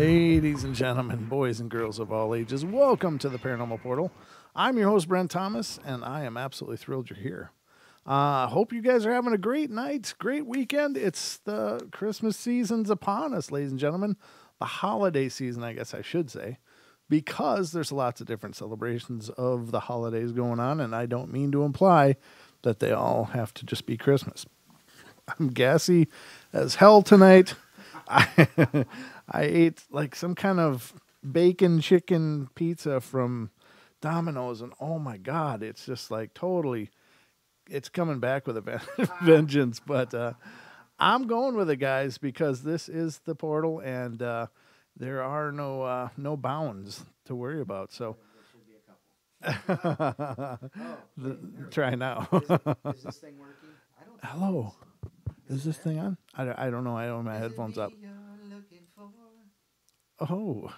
Ladies and gentlemen, boys and girls of all ages, welcome to the Paranormal Portal. I'm your host, Brent Thomas, and I am absolutely thrilled you're here. Hope you guys are having a great night, great weekend. It's the Christmas season's upon us, ladies and gentlemen. The holiday season, I guess I should say, because there's lots of different celebrations of the holidays going on, and I don't mean to imply that they all have to just be Christmas. I'm gassy as hell tonight. I ate like some kind of bacon chicken pizza from Domino's, and oh my God, it's just like totally, it's coming back with a vengeance. But I'm going with it, guys, because this is the portal, and there are no bounds to worry about. So try now. Is this thing working? Hello. Is this thing on? I don't know. I don't have my headphones up. Oh,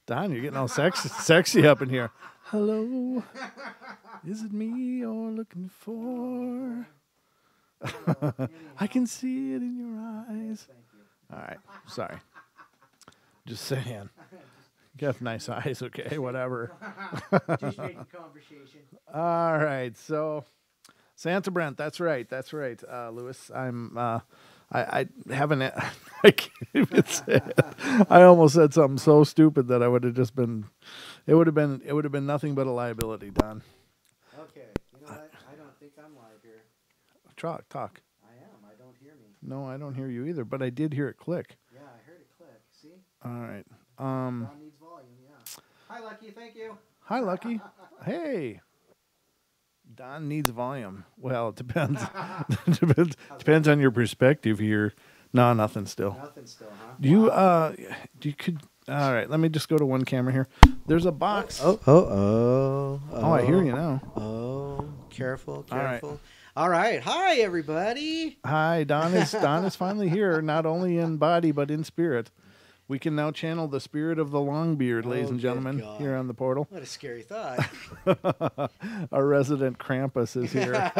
Don, you're getting all sexy up in here. Hello. Is it me you're looking for? I can see it in your eyes. All right. Sorry. Just saying. You have nice eyes, okay? Whatever. Just making conversation. All right. So, Santa Brent, that's right, Lewis. I haven't. I can't even say it. I almost said something so stupid that I would have just been. It would have been nothing but a liability, Don. Okay, you know what? I don't think I'm live here. Talk. I am. I don't hear me. No, I don't hear you either, but I did hear it click. Yeah, I heard it click. See? All right. Don needs volume. Yeah. Hi, Lucky. Thank you. Hi, Lucky. Hey. Don needs volume. Well, it depends. depends on your perspective here. No, nothing still. Nothing still, huh? You could. All right, let me just go to one camera here. There's a box. Oh, I hear you now. Oh, careful. All right. All right. Hi, everybody. Hi, Don is finally here, not only in body but in spirit. We can now channel the spirit of the Longbeard, ladies and gentlemen, here on the portal. What a scary thought. Our resident Krampus is here.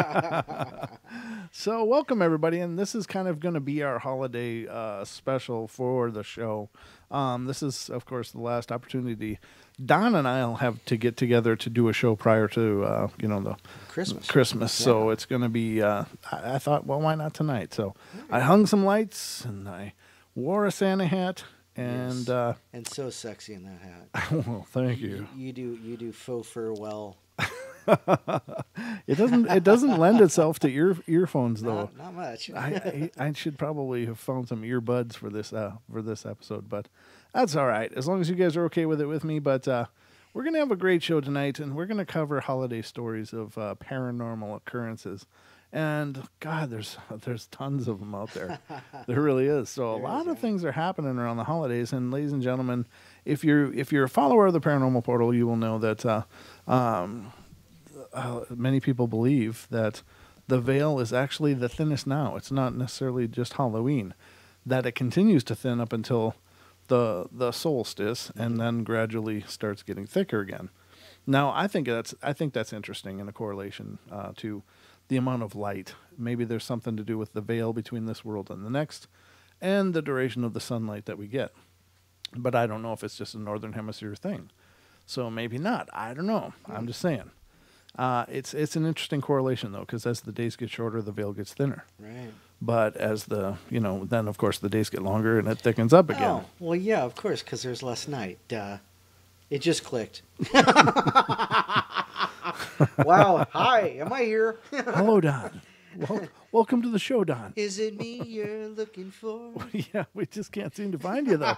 So welcome, everybody. And this is kind of going to be our holiday special for the show. This is, of course, the last opportunity. Don and I will have to get together to do a show prior to, the Christmas. Yeah. So it's going to be, I thought, well, why not tonight? So I hung some lights and I wore a Santa hat. And yes. And so sexy in that hat. Well, thank you. You do faux fur well. It doesn't lend itself to earphones though. Not much. I should probably have found some earbuds for this episode, but that's all right as long as you guys are okay with it with me. But we're gonna have a great show tonight, and we're gonna cover holiday stories of paranormal occurrences. And God, there's tons of them out there. There really is. So a lot of things are happening around the holidays. And ladies and gentlemen, if you're a follower of the Paranormal Portal, you will know that many people believe that the veil is actually the thinnest now. It's not necessarily just Halloween. That it continues to thin up until the solstice, and then gradually starts getting thicker again. Now, I think that's interesting in a correlation to the amount of light. Maybe there's something to do with the veil between this world and the next, and the duration of the sunlight that we get. But I don't know if it's just a northern hemisphere thing. So maybe not. I don't know. I'm just saying. It's an interesting correlation though, because as the days get shorter, the veil gets thinner. Right. But as then of course the days get longer and it thickens up again. Oh, well, yeah, of course, because there's less night. It just clicked. Wow. Hi. Am I here? Hello, Don. Welcome to the show, Don. Is it me you're looking for? Yeah, we just can't seem to find you, though.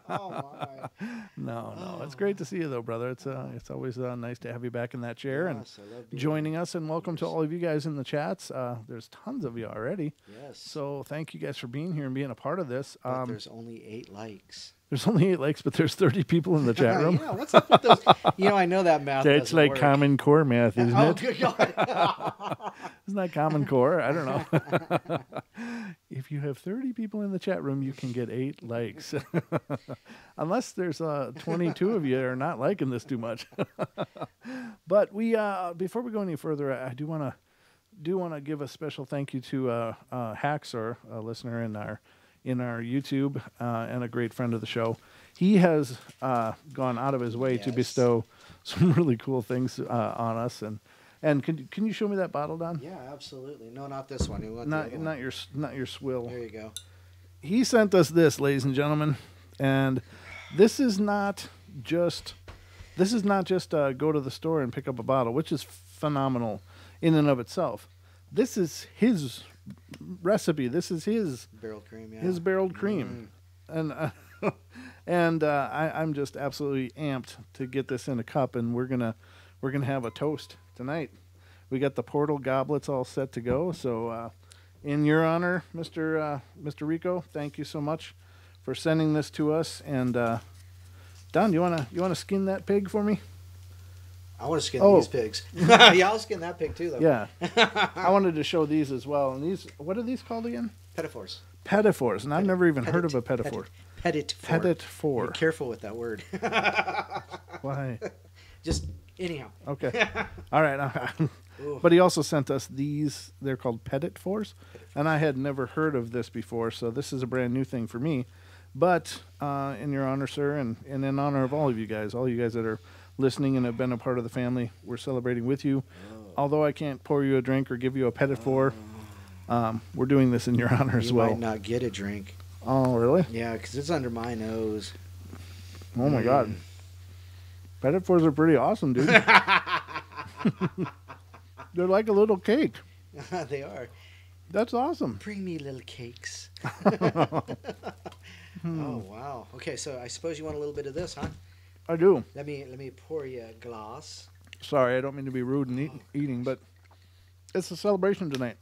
Oh, my. No. It's great to see you, though, brother. It's always nice to have you back in that chair and joining us. And welcome to all of you guys in the chats. There's tons of you already. Yes. So thank you guys for being here and being a part of this. But there's only 8 likes. There's only 8 likes, but there's 30 people in the chat room. Yeah, what's up with those? I know that math. That's like work. Common Core math, isn't it? Good God. Isn't that Common Core? I don't know. If you have 30 people in the chat room, you can get 8 likes. Unless there's 22 of you that are not liking this too much. But before we go any further, I do want to give a special thank you to Haxor, a listener in our in our YouTube and a great friend of the show. He has gone out of his way to bestow some really cool things on us. And can you show me that bottle, Don? Yeah, absolutely. No, not this one. You want Not your swill. There you go. He sent us this, ladies and gentlemen, and this is not just go to the store and pick up a bottle, which is phenomenal in and of itself. This is his recipe. This is his barreled cream. Yeah. His barreled cream, and I'm just absolutely amped to get this in a cup, and we're gonna have a toast tonight. We got the Portal goblets all set to go, so. In your honor, Mr. Rico, thank you so much for sending this to us. And Don, you wanna skin that pig for me? I want to skin these pigs. Yeah, I'll skin that pig too, though. Yeah, I wanted to show these as well. And these, what are these called again? Petitfours. Petitfours, and I've never even heard of a petitfour. Petitfour. Be careful with that word. Why? Just anyhow. Okay. All right. But he also sent us these. They're called petitfours, and I had never heard of this before, so this is a brand new thing for me. But in your honor, sir, and in honor of all you guys that are listening and have been a part of the family, we're celebrating with you. Although I can't pour you a drink or give you a petitfour, we're doing this in your honor as well. You might not get a drink. Oh, really? Yeah, because it's under my nose. Oh, my God. Petitfours are pretty awesome, dude. They're like a little cake. They are. That's awesome. Bring me little cakes. Oh, wow. Okay, so I suppose you want a little bit of this, huh? I do. Let me pour you a glass. Sorry, I don't mean to be rude and eating, but it's a celebration tonight.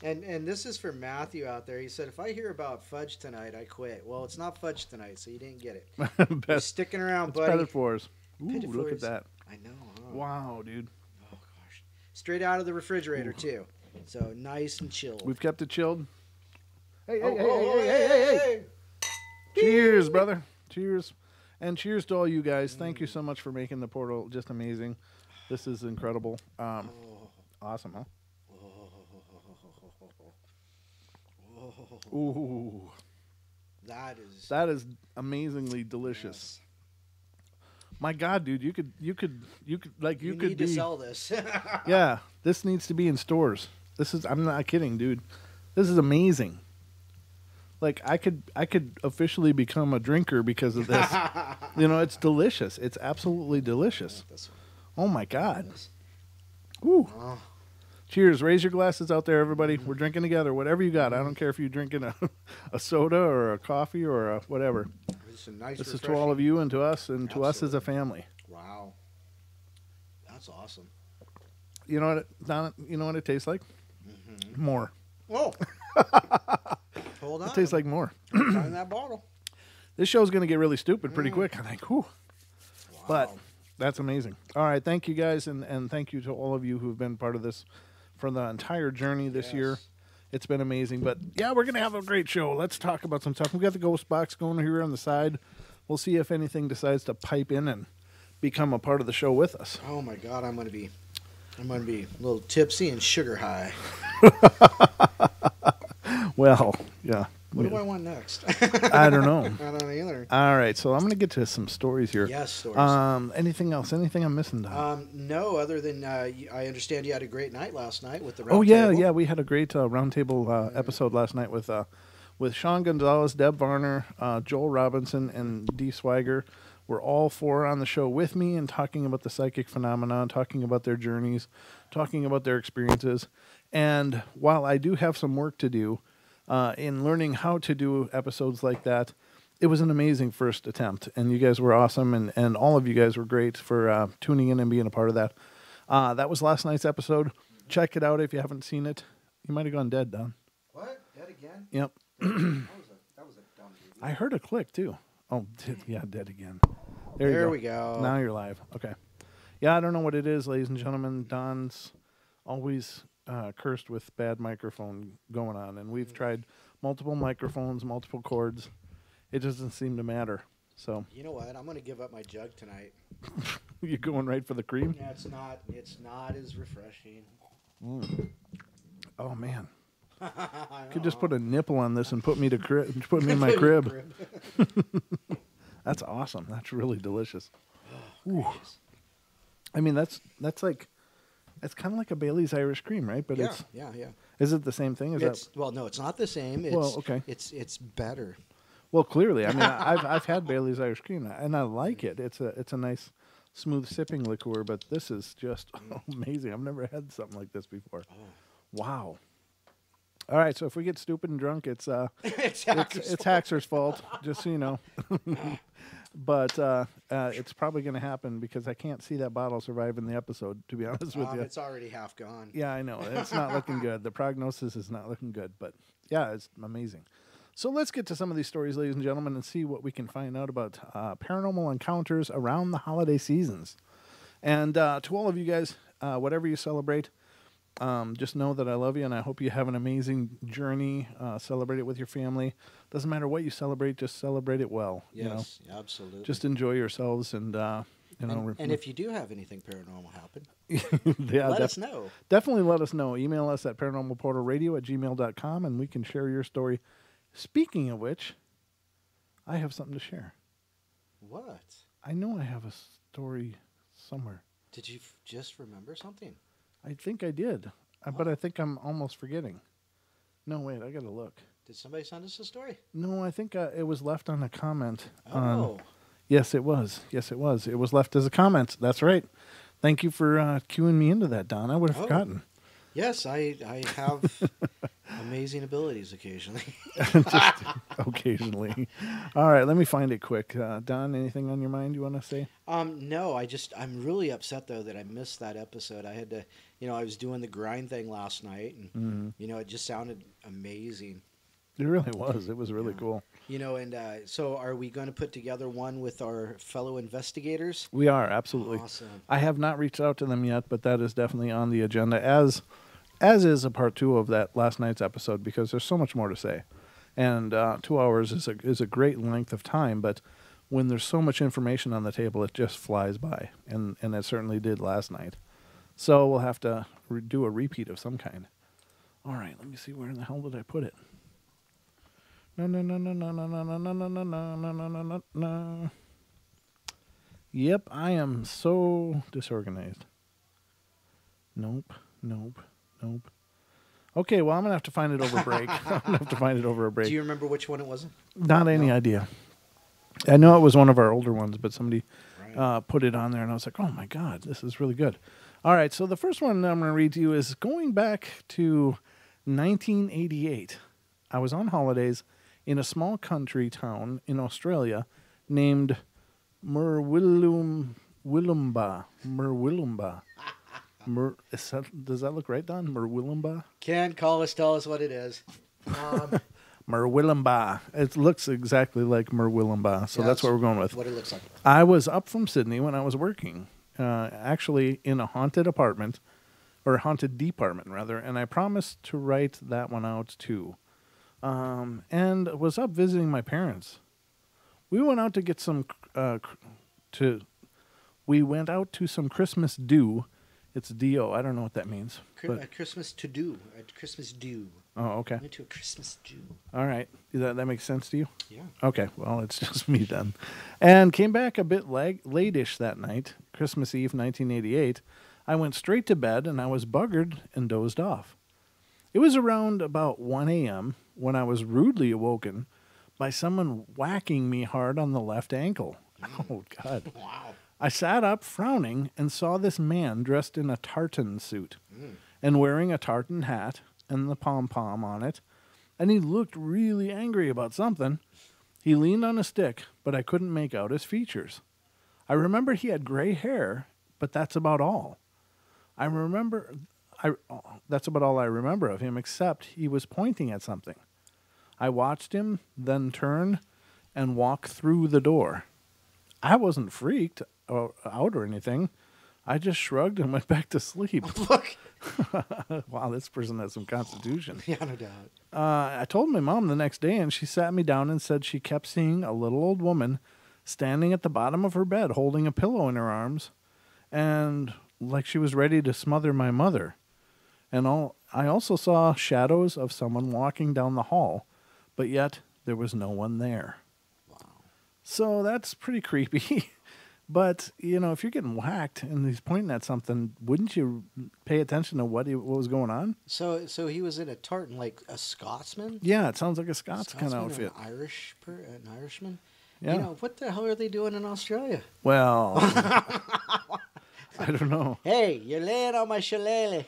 And this is for Matthew out there. He said, if I hear about fudge tonight, I quit. Well, it's not fudge tonight, so you didn't get it. You're sticking around, buddy. Petitfours. Ooh, look at that. I know, huh? Wow, dude. Oh, gosh. Straight out of the refrigerator, too. So nice and chilled. We've kept it chilled. Hey. Cheers, brother. Cheers. And cheers to all you guys. Thank you so much for making the portal just amazing. This is incredible. Awesome, huh? Ooh. That is amazingly delicious. Yes. My God, dude, you could need to sell this. Yeah, this needs to be in stores. I'm not kidding, dude. This is amazing. Like I could officially become a drinker because of this. It's delicious. It's absolutely delicious. Oh my God. Woo. Oh. Cheers. Raise your glasses out there, everybody. We're drinking together. Whatever you got. I don't care if you're drinking a soda or a coffee or a whatever. This is to all of you and to us and to us as a family. Wow. That's awesome. You know what it tastes like? Mm-hmm. More. Oh. Hold on. It tastes like more. Find that bottle. This show's going to get really stupid pretty quick, I think. Whew. Wow. But that's amazing. All right. Thank you guys. And thank you to all of you who've been part of this for the entire journey this year. It's been amazing. But yeah, we're going to have a great show. Let's talk about some stuff. We've got the ghost box going here on the side. We'll see if anything decides to pipe in and become a part of the show with us. Oh my God, I'm going to be a little tipsy and sugar high. Well, yeah. What do I want next? I don't know. I don't either. All right, so I'm going to get to some stories here. Yes, stories. Anything else? Anything I'm missing, Don? No, other than I understand you had a great night last night with the round table. Yeah, we had a great roundtable episode last night with Sean Gonzalez, Deb Varner, Joel Robinson, and Dee Swiger. We're all four on the show with me and talking about the psychic phenomenon, talking about their journeys, talking about their experiences. And while I do have some work to do in learning how to do episodes like that, it was an amazing first attempt. And you guys were awesome, and all of you guys were great for tuning in and being a part of that. That was last night's episode. Check it out if you haven't seen it. You might have gone dead, Don. What? Dead again? Yep. that was a dumb video. I heard a click, too. Oh, dead again. There we go. Now you're live. Okay. Yeah, I don't know what it is, ladies and gentlemen. Don's always cursed with bad microphone going on, and we've tried multiple microphones, multiple cords. It doesn't seem to matter. So you know what? I'm going to give up my jug tonight. You going right for the cream? Yeah, it's not as refreshing. Oh man. Could just put a nipple on this and put me in my crib. That's awesome. That's really delicious. Ooh. I mean, that's like, it's kind of like a Bailey's Irish Cream, right? But yeah. Is it the same thing? Well, no, it's not the same. Okay. It's better. Well, clearly, I mean, I've had Bailey's Irish Cream and I like it. It's a nice, smooth sipping liqueur. But this is just amazing. I've never had something like this before. Oh. Wow. All right, so if we get stupid and drunk, it's Haxer's fault, just so you know. But it's probably going to happen because I can't see that bottle surviving the episode, to be honest with you. It's already half gone. Yeah, I know. It's not looking good. The prognosis is not looking good. But, yeah, it's amazing. So let's get to some of these stories, ladies and gentlemen, and see what we can find out about paranormal encounters around the holiday seasons. And to all of you guys, whatever you celebrate, just know that I love you, and I hope you have an amazing journey. Celebrate it with your family. Doesn't matter what you celebrate, just celebrate it well. Yes, absolutely. Just enjoy yourselves, and and if you do have anything paranormal happen, let us know. Definitely let us know. Email us at paranormalportalradio@gmail.com, and we can share your story. Speaking of which, I have something to share. What? I know I have a story somewhere. Did you just remember something? I think I did, but I think I'm almost forgetting. No, wait, I got to look. Did somebody send us a story? No, I think it was left on a comment. Oh. Yes, it was. Yes, it was. It was left as a comment. That's right. Thank you for cueing me into that, Don. I would have forgotten. Yes, I have amazing abilities occasionally. Just occasionally. All right, let me find it quick. Don, anything on your mind you want to say? No, I'm really upset, though, that I missed that episode. I had to, I was doing the grind thing last night, and, it just sounded amazing. It really was. It was really cool. And so are we going to put together one with our fellow investigators? We are, absolutely. Awesome. I have not reached out to them yet, but that is definitely on the agenda, as is a part 2 of that last night's episode, because there's so much more to say. And 2 hours is a great length of time, but when there's so much information on the table, it just flies by, and it certainly did last night. So we'll have to do a repeat of some kind. All right, let me see, where in the hell did I put it? No. Yep, I am so disorganized. Nope. Okay, well, I'm going to have to find it over break. Do you remember which one it was? Not any idea. I know it was one of our older ones, but somebody put it on there, and I was like, oh, my God, this is really good. All right, so the first one I'm going to read to you is going back to 1988. I was on holidays in a small country town in Australia named Murwillumbah. Does that look right, Don? Murwillumbah? Ken, call us, tell us what it is. Murwillumbah. It looks exactly like Murwillumbah, so that's what we're going with. What it looks like. I was up from Sydney when I was working, actually in a haunted apartment, or haunted department, rather, and I promised to write that one out, too. And was up visiting my parents. We went out to get some we went out to some Christmas do. It's D-O. I don't know what that means. A Christmas to do. A Christmas do. Oh, okay. Went to a Christmas do. All right. That makes sense to you? Yeah. Okay. Well, it's just me then. And came back a bit late-ish that night, Christmas Eve, 1988. I went straight to bed, and I was buggered and dozed off. It was around about 1 a.m. when I was rudely awoken by someone whacking me hard on the left ankle. Oh, God. Wow. I sat up, frowning, and saw this man dressed in a tartan suit and wearing a tartan hat and the pom-pom on it, and he looked really angry about something. He leaned on a stick, but I couldn't make out his features. I remember he had gray hair, but that's about all. That's about all I remember of him, except he was pointing at something. I watched him, then turn and walk through the door. I wasn't freaked out or anything. I just shrugged and went back to sleep. Look. Wow, this person has some constitution. Yeah, no doubt. I told my mom the next day, and she sat me down and said she kept seeing a little old woman standing at the bottom of her bed holding a pillow in her arms, and like she was ready to smother my mother. I also saw shadows of someone walking down the hall, but yet there was no one there. Wow. So that's pretty creepy. But, if you're getting whacked and he's pointing at something, wouldn't you pay attention to what was going on? So he was in a tartan, like a Scotsman? Yeah, it sounds like a Scots kind of outfit. An Irishman? Yeah. What the hell are they doing in Australia? Well, I don't know. Hey, you're laying on my shillelagh.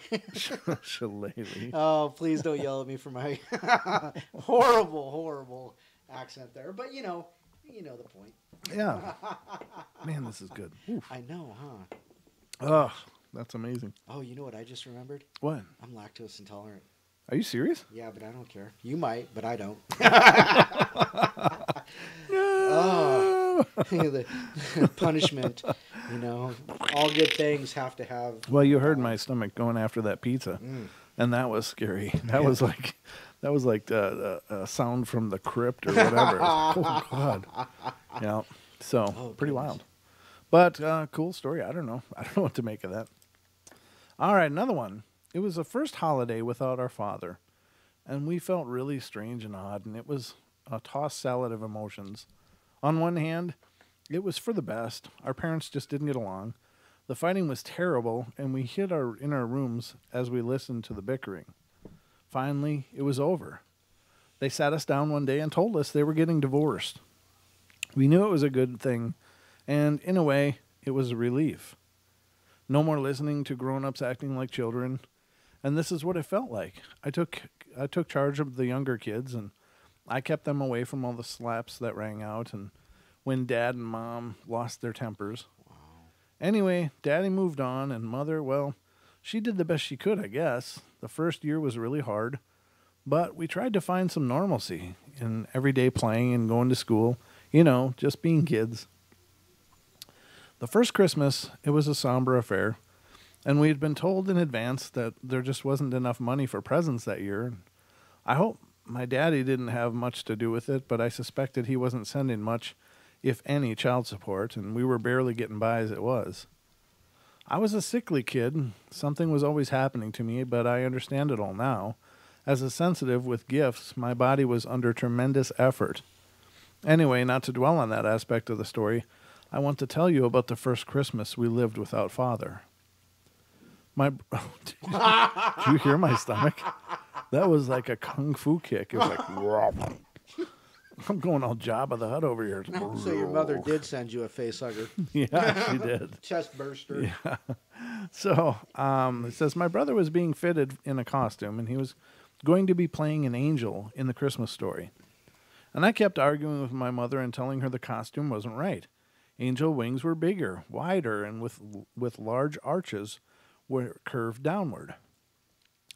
Shillelagh. Oh, please don't yell at me for my horrible accent there. But you know the point. Yeah. Man, this is good. Oof. I know, huh? Oh, that's amazing. Oh, you know what I just remembered? What? I'm lactose intolerant. Are you serious? Yeah, but I don't care. You might, but I don't. No. The punishment, all good things have to have. Well, you heard my stomach going after that pizza, and that was scary. That was like a sound from the crypt or whatever. Oh God. Yeah. So pretty wild, but cool story. I don't know what to make of that. All right, another one. It was the first holiday without our father, and we felt really strange and odd, and it was a tossed salad of emotions. On one hand, it was for the best. Our parents just didn't get along. The fighting was terrible, and we hid in our rooms as we listened to the bickering. Finally, it was over. They sat us down one day and told us they were getting divorced. We knew it was a good thing, and in a way, it was a relief. No more listening to grown-ups acting like children, and this is what it felt like. I took charge of the younger kids, and I kept them away from all the slaps that rang out, and when Dad and Mom lost their tempers. Wow. Anyway, Daddy moved on, and Mother, well, she did the best she could, I guess. The first year was really hard, but we tried to find some normalcy in everyday playing and going to school, just being kids. The first Christmas, it was a somber affair, and we had been told in advance that there just wasn't enough money for presents that year. I hope my daddy didn't have much to do with it, but I suspected he wasn't sending much, if any, child support, and we were barely getting by as it was. I was a sickly kid. Something was always happening to me, but I understand it all now. As a sensitive with gifts, my body was under tremendous effort. Anyway, not to dwell on that aspect of the story, I want to tell you about the first Christmas we lived without Father. Did you hear my stomach? That was like a kung fu kick. It was like, I'm going all Jabba the Hutt over here. So your mother did send you a face hugger. Yeah, she did. Chest burster. Yeah. So it says, my brother was being fitted in a costume, and he was going to be playing an angel in the Christmas story. And I kept arguing with my mother and telling her the costume wasn't right. Angel wings were bigger, wider, and with large arches were curved downward.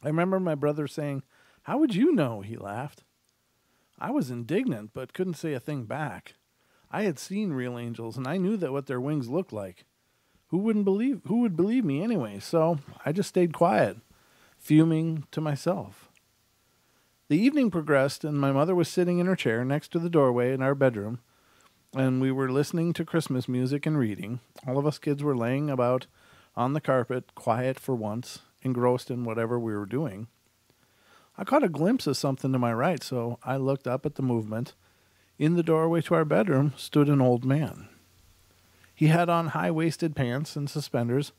I remember my brother saying, "How would you know?" He laughed. I was indignant, but couldn't say a thing back. I had seen real angels, and I knew that what their wings looked like. Who would believe me anyway? So I just stayed quiet, fuming to myself. The evening progressed, and my mother was sitting in her chair next to the doorway in our bedroom, and we were listening to Christmas music and reading. All of us kids were laying about on the carpet, quiet for once, engrossed in whatever we were doing. I caught a glimpse of something to my right, so I looked up at the movement. In the doorway to our bedroom stood an old man. He had on high-waisted pants and suspenders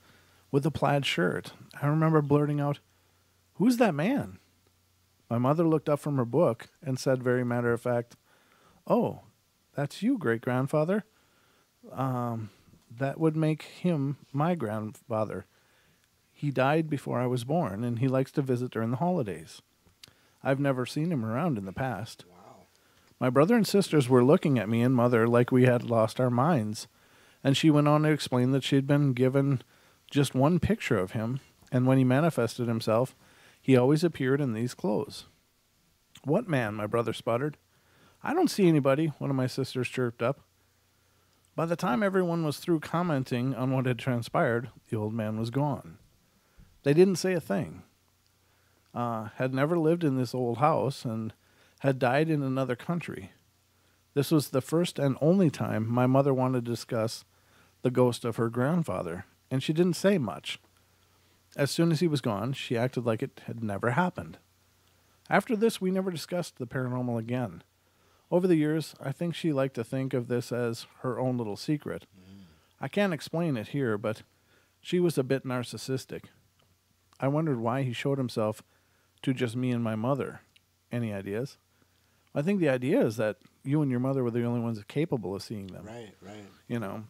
with a plaid shirt. I remember blurting out, "Who's that man?" My mother looked up from her book and said very matter-of-fact, "Oh, that's you, great-grandfather? That would make him my grandfather. He died before I was born, and he likes to visit during the holidays. I've never seen him around in the past." Wow. My brother and sisters were looking at me and Mother like we had lost our minds, and she went on to explain that she'd been given just one picture of him, and when he manifested himself, he always appeared in these clothes. "What man?" my brother sputtered. "I don't see anybody," one of my sisters chirped up. By the time everyone was through commenting on what had transpired, the old man was gone. They didn't say a thing. Had never lived in this old house and had died in another country. This was the first and only time my mother wanted to discuss the ghost of her grandfather, and she didn't say much. As soon as he was gone, she acted like it had never happened. After this, we never discussed the paranormal again. Over the years, I think she liked to think of this as her own little secret. I can't explain it here, but she was a bit narcissistic. I wondered why he showed himself to just me and my mother. Any ideas? I think the idea is that you and your mother were the only ones capable of seeing them. Right. You know,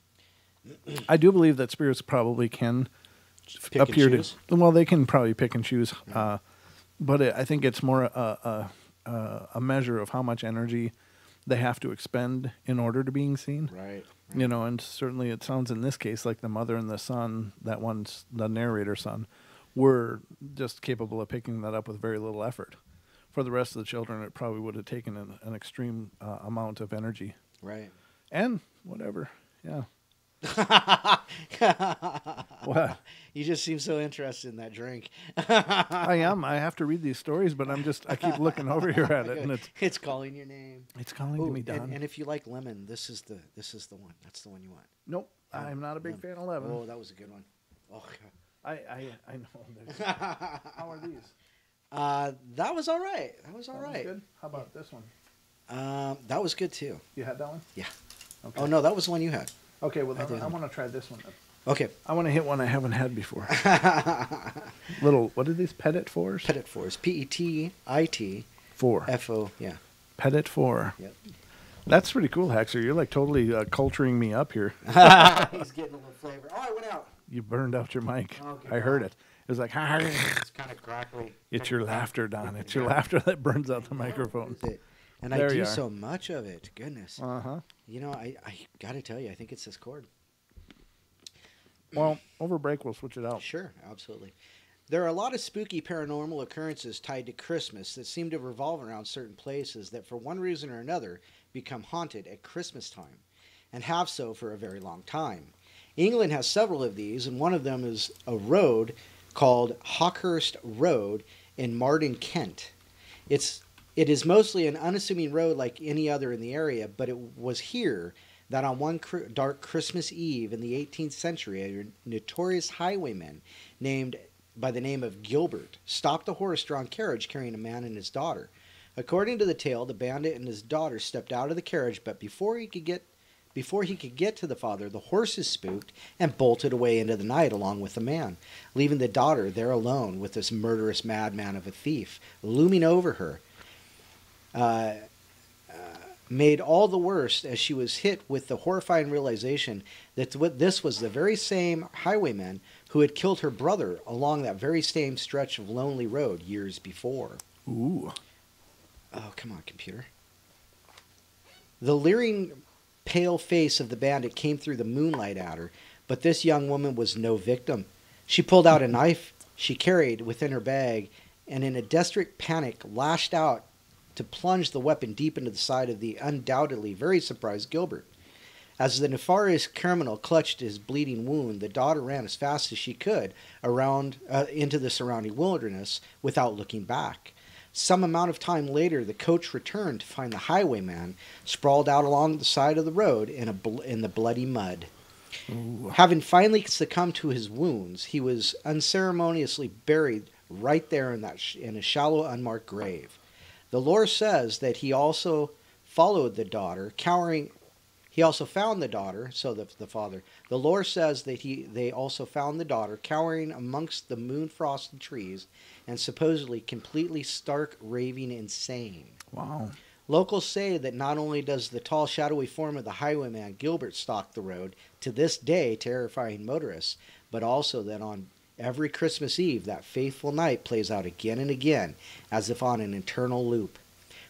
I do believe that spirits probably can Pick and appear choose? to. Well, they can probably pick and choose, but I think it's more a measure of how much energy they have to expend in order to being seen. Right. You know, and certainly it sounds in this case like the mother and the son, that one's the narrator's son, were just capable of picking that up with very little effort. For the rest of the children, it probably would have taken an extreme amount of energy. Right. And whatever, yeah. What? You just seem so interested in that drink. I am. I have to read these stories, but I keep looking over here at it, and It's calling your name. it's calling to me, Don. And if you like lemon, this is the one. That's the one you want. Nope, I'm not a big fan of lemon. Oh, that was a good one. Oh, God. I know. How are these? That was all right. That was all That one's right. good. How about this one? That was good too. You had that one? Yeah. Okay. Oh no, that was the one you had. Okay. Well, I did. I want to try this one. Then. Okay. I want to hit one I haven't had before. Little. What are these? Petit fours. Petit fours. PETIT. Four. FO. Yeah. Petit four. Yep. That's pretty cool, Haxer. You're like totally culturing me up here. He's getting a little flavor. Oh, I went out. You burned out your mic. Okay, I heard it. It was like, It's kind of crackly. it's your laughter, Don. It's your laughter that burns out the microphone. And There I you do are. so much of it. Goodness. Uh-huh. You know, I got to tell you, I think it's this cord. Well, over break, we'll switch it out. Sure, absolutely. There are a lot of spooky paranormal occurrences tied to Christmas that seem to revolve around certain places that, for one reason or another, become haunted at Christmas time, and have so for a very long time. England has several of these, and one of them is a road called Hawkhurst Road in Marden, Kent. It is mostly an unassuming road like any other in the area, but it was here that on one dark Christmas Eve in the 18th century, a notorious highwayman named by the name of Gilbert stopped a horse-drawn carriage carrying a man and his daughter. According to the tale, the bandit and his daughter stepped out of the carriage, but before he could get to the father, the horses spooked and bolted away into the night along with the man, leaving the daughter there alone with this murderous madman of a thief looming over her. Made all the worse as she was hit with the horrifying realization that this was the very same highwayman who had killed her brother along that very same stretch of lonely road years before. Ooh. Oh, come on, computer. The leering, pale face of the bandit came through the moonlight at her, but this young woman was no victim. She pulled out a knife she carried within her bag and in a desperate panic lashed out to plunge the weapon deep into the side of the undoubtedly very surprised Gilbert. As the nefarious criminal clutched his bleeding wound, the daughter ran as fast as she could around into the surrounding wilderness without looking back. Some amount of time later, the coach returned to find the highwayman sprawled out along the side of the road in the bloody mud. Ooh. Having finally succumbed to his wounds, he was unceremoniously buried right there in a shallow, unmarked grave. The lore says that he also followed the daughter, cowering. He also found the daughter, so the father. The lore says that they also found the daughter cowering amongst the moon-frosted trees and supposedly completely stark, raving insane. Wow. Locals say that not only does the tall, shadowy form of the highwayman Gilbert stalk the road, to this day terrifying motorists, but also that on every Christmas Eve, that faithful night plays out again and again, as if on an eternal loop,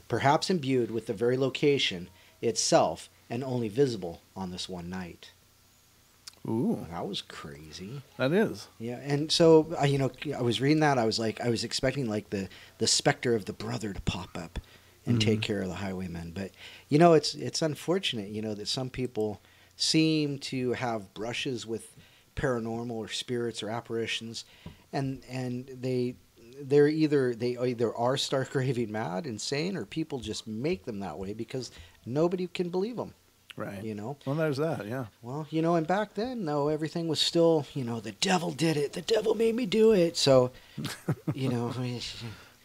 perhaps imbued with the very location itself and only visible on this one night. Ooh. That was crazy. That is. Yeah, and so, I was reading that, I was expecting like the specter of the brother to pop up and take care of the highwayman. But, it's unfortunate, that some people seem to have brushes with paranormal or spirits or apparitions, and they either are stark raving mad, insane, or people just make them that way because nobody can believe them. Right. You know. Well, there's that. Yeah. Well, and back then, though, everything was still, the devil did it. The devil made me do it. So, I mean,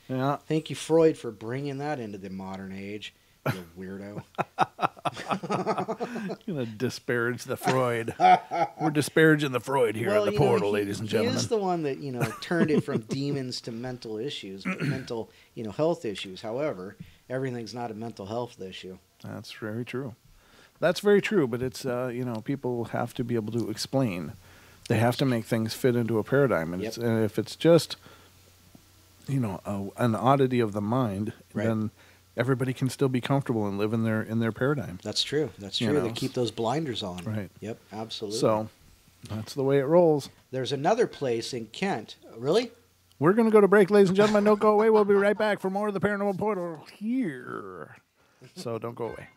Yeah. thank you, Freud, for bringing that into the modern age. You weirdo. Gonna disparage the Freud. We're disparaging the Freud here in the portal, ladies and gentlemen. He is the one that turned it from demons to mental issues, mental health issues. However, everything's not a mental health issue. That's very true. That's very true. But it's people have to be able to explain. They have to make things fit into a paradigm, and, Yep. and if it's just an oddity of the mind, Right. then everybody can still be comfortable and live in their paradigm. That's true. That's true. They keep those blinders on. Right. Yep, absolutely. So that's the way it rolls. There's another place in Kent. Really? We're going to go to break, ladies and gentlemen. Don't go away. We'll be right back for more of the Paranormal Portal here. So don't go away.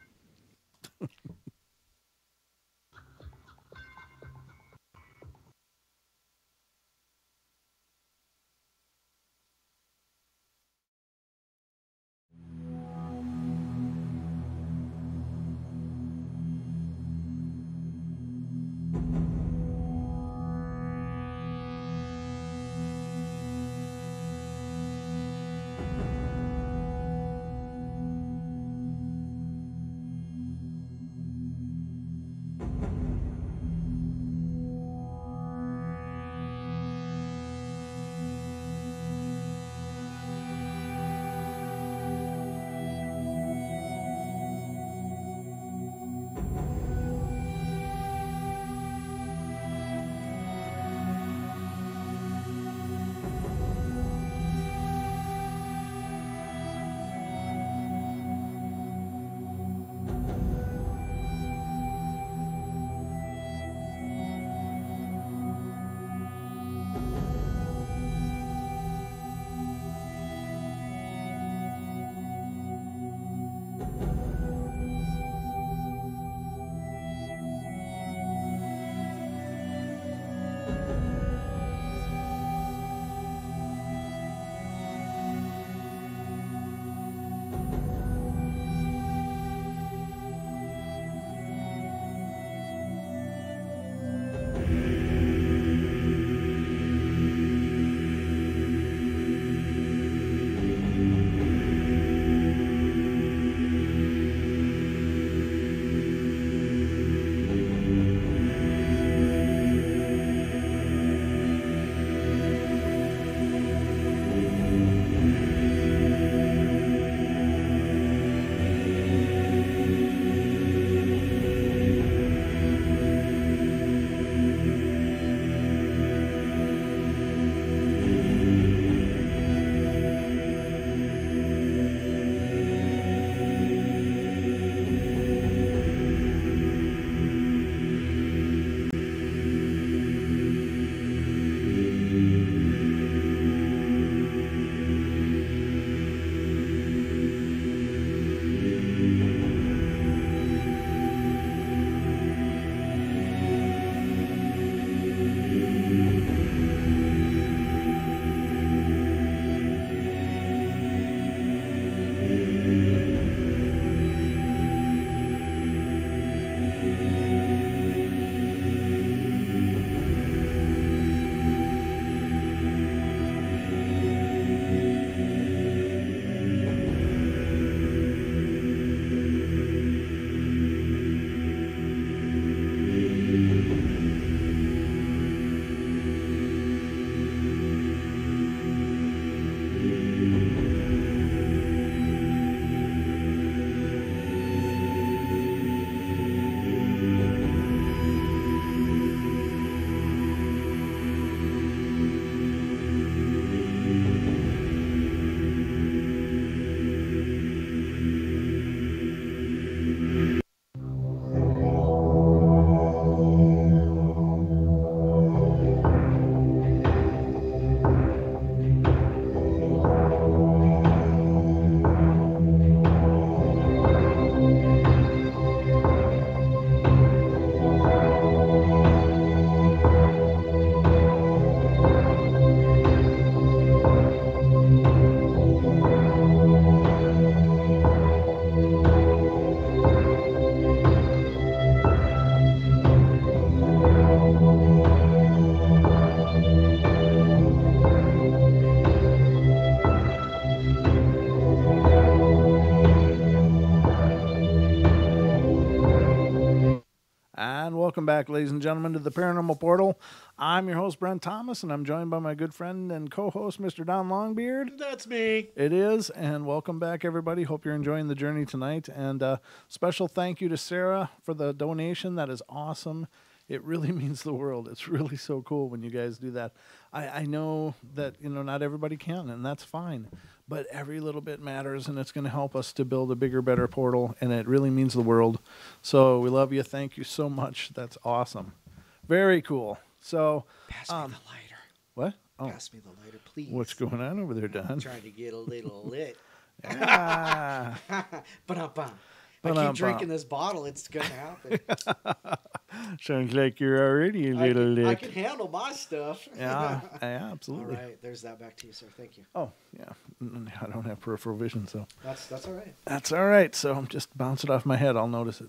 Welcome back, ladies and gentlemen, to the Paranormal Portal. I'm your host, Brent Thomas, and I'm joined by my good friend and co-host, Mr. Don Longbeard. That's me. It is, and welcome back, everybody. Hope you're enjoying the journey tonight. And special thank you to Sarah for the donation. That is awesome. It really means the world. It's really so cool when you guys do that. I know that, not everybody can, and that's fine. But every little bit matters, and it's going to help us to build a bigger, better portal, and it really means the world. So we love you. Thank you so much. That's awesome. Very cool. So, Pass me the lighter. What? Oh, Pass me the lighter, please. what's going on over there, I'm Don? trying to get a little lit. Ah. Ba-dum-bum. I keep drinking this bottle. It's going to happen. Sounds like you're already a little lit. I can handle my stuff. Yeah, absolutely. All right, there's that back to you, sir. Thank you. Oh, yeah. I don't have peripheral vision, so. That's all right. That's all right. So I'm just bounce it off my head. I'll notice it.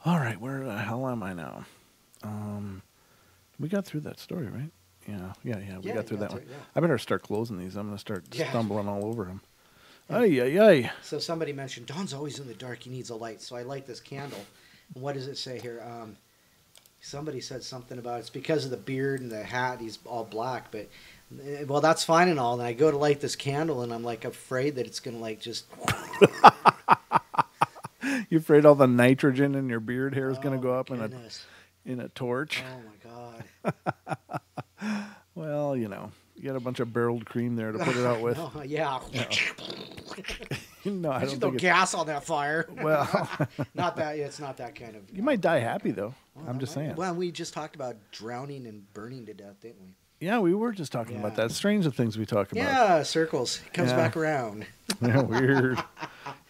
All right, where the hell am I now? We got through that story, right? Yeah. We got through that one. Yeah. I better start closing these. I'm going to start Yeah. stumbling all over them. Ay. So somebody mentioned, Don's always in the dark. He needs a light. So I light this candle. And what does it say here? Somebody said something about it's because of the beard and the hat. He's all black. But, well, that's fine and all. And I go to light this candle, and I'm, afraid that it's going to, just... You afraid all the nitrogen in your beard hair is going to go up in a torch? Oh, my God. Well, you got a bunch of barreled cream there to put it out with. Yeah. No, I don't There's no think it's... gas on that fire. Well... Not that. It's not that kind of... You might die happy, though. I'm just saying. Well, we just talked about drowning and burning to death, didn't we? Yeah, we were just talking about that. Strange the things we talk about. Yeah, circles. It comes back around. Yeah, weird.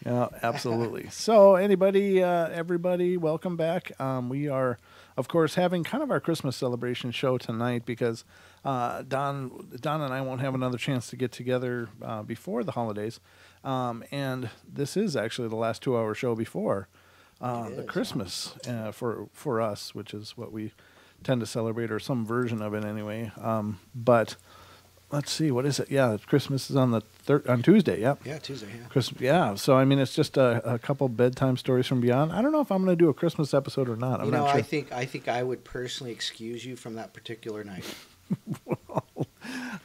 Yeah, absolutely. So, everybody, welcome back. We are, of course, having kind of our Christmas celebration show tonight because Don and I won't have another chance to get together before the holidays. And this is actually the last 2-hour show before the Christmas for us, which is what we tend to celebrate, or some version of it anyway. But let's see, what is it? Yeah, Christmas is on on Tuesday. Yep. Yeah, Tuesday. Yeah. Christmas. Yeah. So it's just a couple bedtime stories from beyond. I don't know if I'm going to do a Christmas episode or not. I'm not sure. I think I would personally excuse you from that particular night. Well,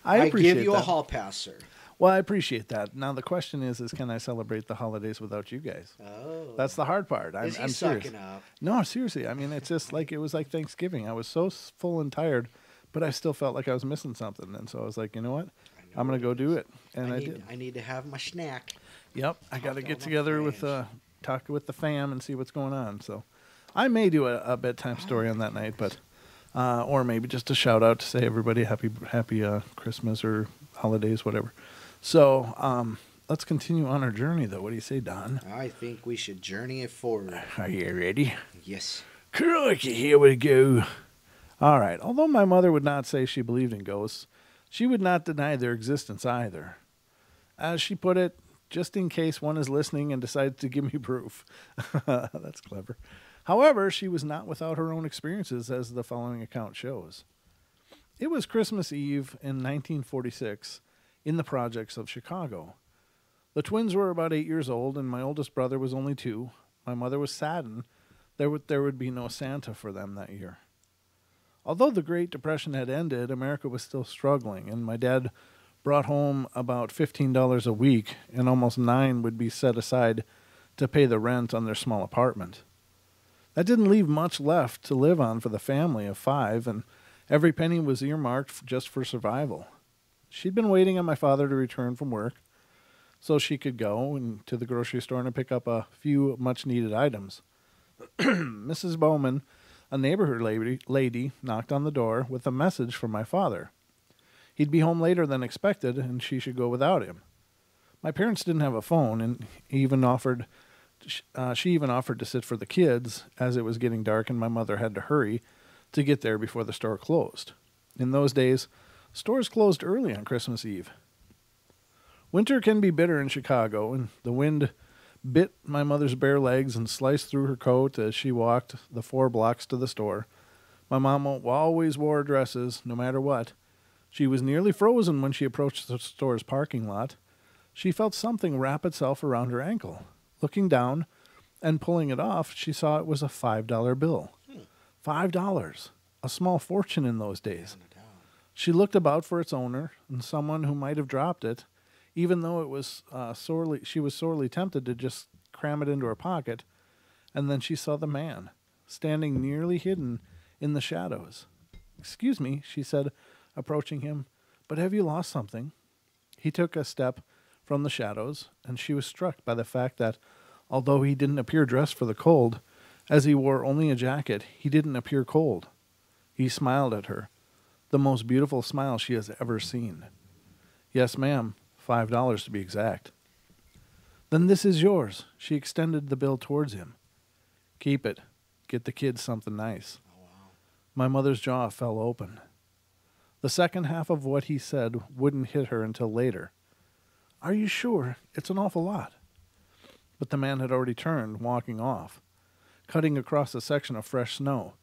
I appreciate give you that. a hall pass, sir. Well, I appreciate that. Now the question is can I celebrate the holidays without you guys? Oh, that's the hard part. I'm serious. sucking up? No, seriously. It's just it was like Thanksgiving. I was so full and tired, but I still felt like I was missing something. And so I was like, you know what? I'm going to go do it. And I did. I need to have my snack. Yep. I got to get together with talk with the fam and see what's going on. So I may do a bedtime story on that night, but or maybe just a shout out to say everybody happy Christmas or holidays, whatever. So let's continue on our journey, though. What do you say, Don? I think we should journey it forward. Are you ready? Yes. Crikey, here we go. All right. Although my mother would not say she believed in ghosts, she would not deny their existence either. As she put it, just in case one is listening and decides to give me proof. That's clever. However, she was not without her own experiences, as the following account shows. It was Christmas Eve in 1946 in the projects of Chicago. The twins were about 8 years old, and my oldest brother was only 2. My mother was saddened there would be no Santa for them that year. Although the Great Depression had ended, America was still struggling, and my dad brought home about $15 a week, and almost $9 would be set aside to pay the rent on their small apartment. That didn't leave much left to live on for the family of 5, and every penny was earmarked just for survival. She'd been waiting on my father to return from work so she could go to the grocery store and pick up a few much-needed items. Mrs. Bowman, a neighborhood lady, knocked on the door with a message from my father. He'd be home later than expected, and she should go without him. My parents didn't have a phone, and she even offered to sit for the kids, as it was getting dark and my mother had to hurry to get there before the store closed. In those days, stores closed early on Christmas Eve. Winter can be bitter in Chicago, and the wind bit my mother's bare legs and sliced through her coat as she walked the 4 blocks to the store. My mom always wore dresses, no matter what. She was nearly frozen when she approached the store's parking lot. She felt something wrap itself around her ankle. Looking down and pulling it off, she saw it was a $5 bill. $5, a small fortune in those days. No doubt. She looked about for its owner and someone who might have dropped it, even though it was she was sorely tempted to just cram it into her pocket. And then she saw the man, standing nearly hidden in the shadows. "Excuse me," she said, approaching him, "but have you lost something?" He took a step from the shadows, and she was struck by the fact that, although he didn't appear dressed for the cold, as he wore only a jacket, he didn't appear cold. He smiled at her, the most beautiful smile she has ever seen. "Yes, ma'am, $5 to be exact." "Then this is yours." She extended the bill towards him. "Keep it. Get the kids something nice." Oh, wow. My mother's jaw fell open. The second half of what he said wouldn't hit her until later. "Are you sure? It's an awful lot." But the man had already turned, walking off, cutting across a section of fresh snow.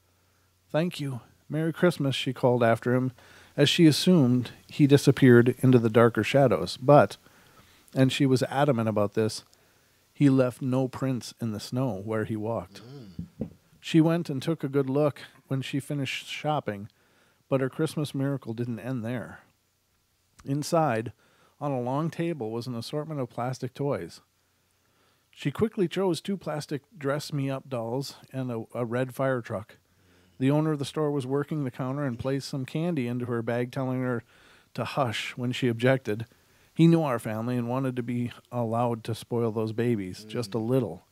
"Thank you. Merry Christmas," she called after him, as she assumed he disappeared into the darker shadows. But, and she was adamant about this, he left no prints in the snow where he walked. She went and took a good look when she finished shopping, but her Christmas miracle didn't end there. Inside, on a long table, was an assortment of plastic toys. She quickly chose 2 plastic dress-me-up dolls and a red fire truck. The owner of the store was working the counter and placed some candy into her bag, telling her to hush when she objected. He knew our family and wanted to be allowed to spoil those babies, just a little.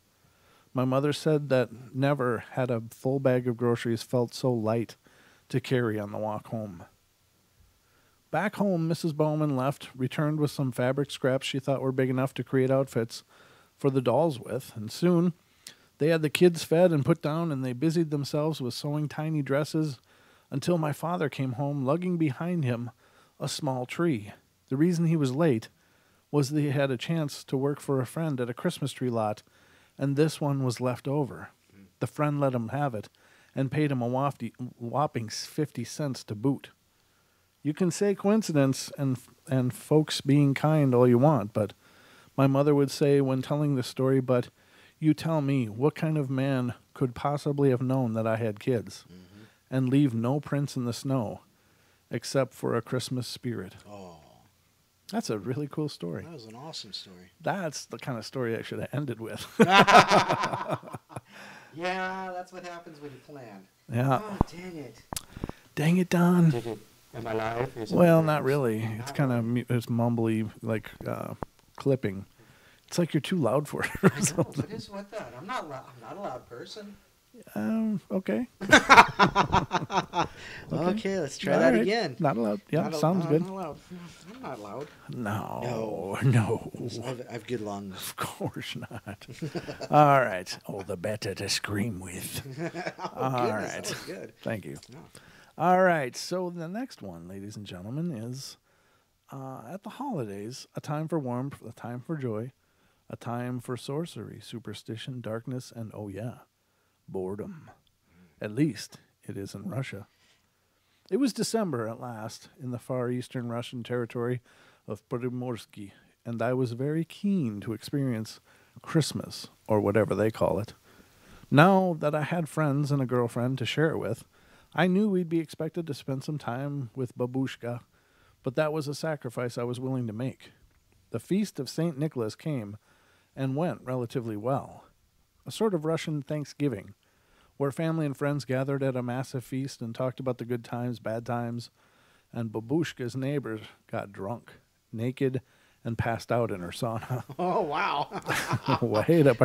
My mother said that never had a full bag of groceries felt so light to carry on the walk home. Back home, Mrs. Bowman returned with some fabric scraps she thought were big enough to create outfits for the dolls with, and soon they had the kids fed and put down, and they busied themselves with sewing tiny dresses until my father came home, lugging behind him a small tree. The reason he was late was that he had a chance to work for a friend at a Christmas tree lot, and this one was left over. The friend let him have it and paid him a whopping 50 cents to boot. You can say coincidence and folks being kind all you want, but my mother would say when telling this story, "But you tell me, what kind of man could possibly have known that I had kids and leave no prints in the snow except for a Christmas spirit?" Oh, That's a really cool story. that was an awesome story. That's the kind of story I should have ended with. Yeah, that's what happens when you plan. Yeah. Oh, dang it. Dang it, Don. Am I live? Is it Well, live? not really. It's kind of it's mumbly, like clipping. It's like you're too loud for it. Or I know. something. What is with that? I'm not a loud person. Okay. Okay, let's try All that right. again. Not allowed. Yeah, Not sounds good. I'm not loud. I'm not loud. No. I have good lungs. Of course not. All right. Oh, the better to scream with. Oh, All goodness, right. that was good. Thank you. Yeah. All right. So the next one, ladies and gentlemen, is at the holidays, a time for warmth, a time for joy, a time for sorcery, superstition, darkness, and, oh yeah, boredom. At least it is in Russia. It was December at last in the far eastern Russian territory of Primorsky, and I was very keen to experience Christmas, or whatever they call it. Now that I had friends and a girlfriend to share it with, I knew we'd be expected to spend some time with Babushka, but that was a sacrifice I was willing to make. The feast of St. Nicholas came and went relatively well. A sort of Russian Thanksgiving, where family and friends gathered at a massive feast and talked about the good times, bad times, and Babushka's neighbors got drunk, naked, and passed out in her sauna. Oh, wow. Wait up.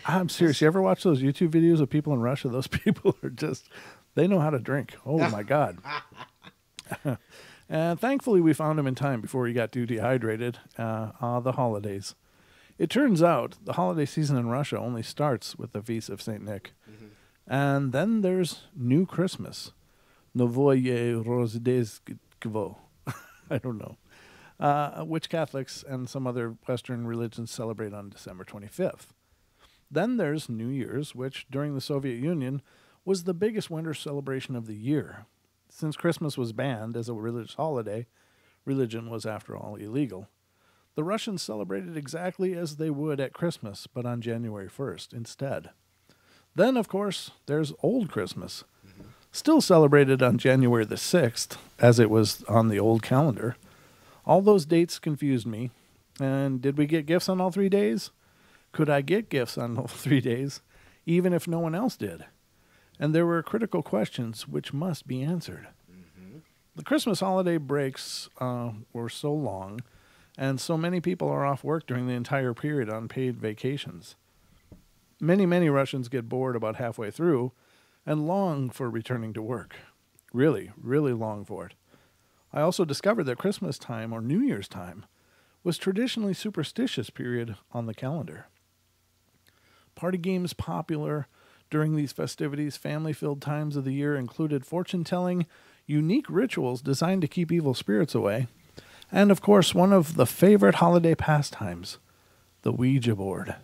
I'm serious. You ever watch those YouTube videos of people in Russia? Those people are just, they know how to drink. Oh, my God. And thankfully, we found him in time before he got too dehydrated. The holidays. It turns out the holiday season in Russia only starts with the Feast of St. Nick. And then there's New Christmas. Novoye Rozdestvo. I don't know. Which Catholics and some other Western religions celebrate on December 25th. Then there's New Year's, which during the Soviet Union was the biggest winter celebration of the year. Since Christmas was banned as a religious holiday, religion was, after all, illegal. The Russians celebrated exactly as they would at Christmas, but on January 1st instead. Then, of course, there's Old Christmas, still celebrated on January the 6th, as it was on the old calendar. All those dates confused me. And did we get gifts on all 3 days? Could I get gifts on all 3 days, even if no one else did? And there were critical questions which must be answered. Mm-hmm. The Christmas holiday breaks were so long, and so many people are off work during the entire period on paid vacations. Many Russians get bored about halfway through and long for returning to work. Really, really long for it. I also discovered that Christmas time or New Year's time was traditionally superstitious period on the calendar. Party games popular during these festivities, family-filled times of the year included fortune-telling, unique rituals designed to keep evil spirits away, and of course one of the favorite holiday pastimes, the Ouija board.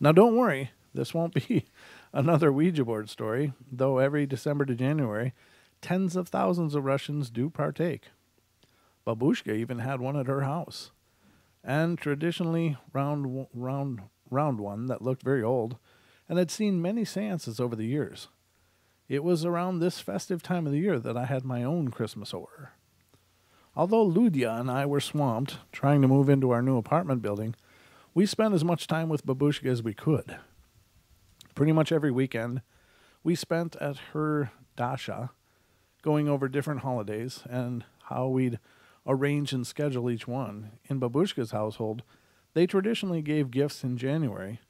Now don't worry, this won't be another Ouija board story, though every December to January, tens of thousands of Russians do partake. Babushka even had one at her house, and traditionally round one that looked very old and had seen many seances over the years. It was around this festive time of the year that I had my own Christmas order. Although Ludia and I were swamped trying to move into our new apartment building, we spent as much time with Babushka as we could. Pretty much every weekend, we spent at her dasha, going over different holidays and how we'd arrange and schedule each one. In Babushka's household, they traditionally gave gifts in January,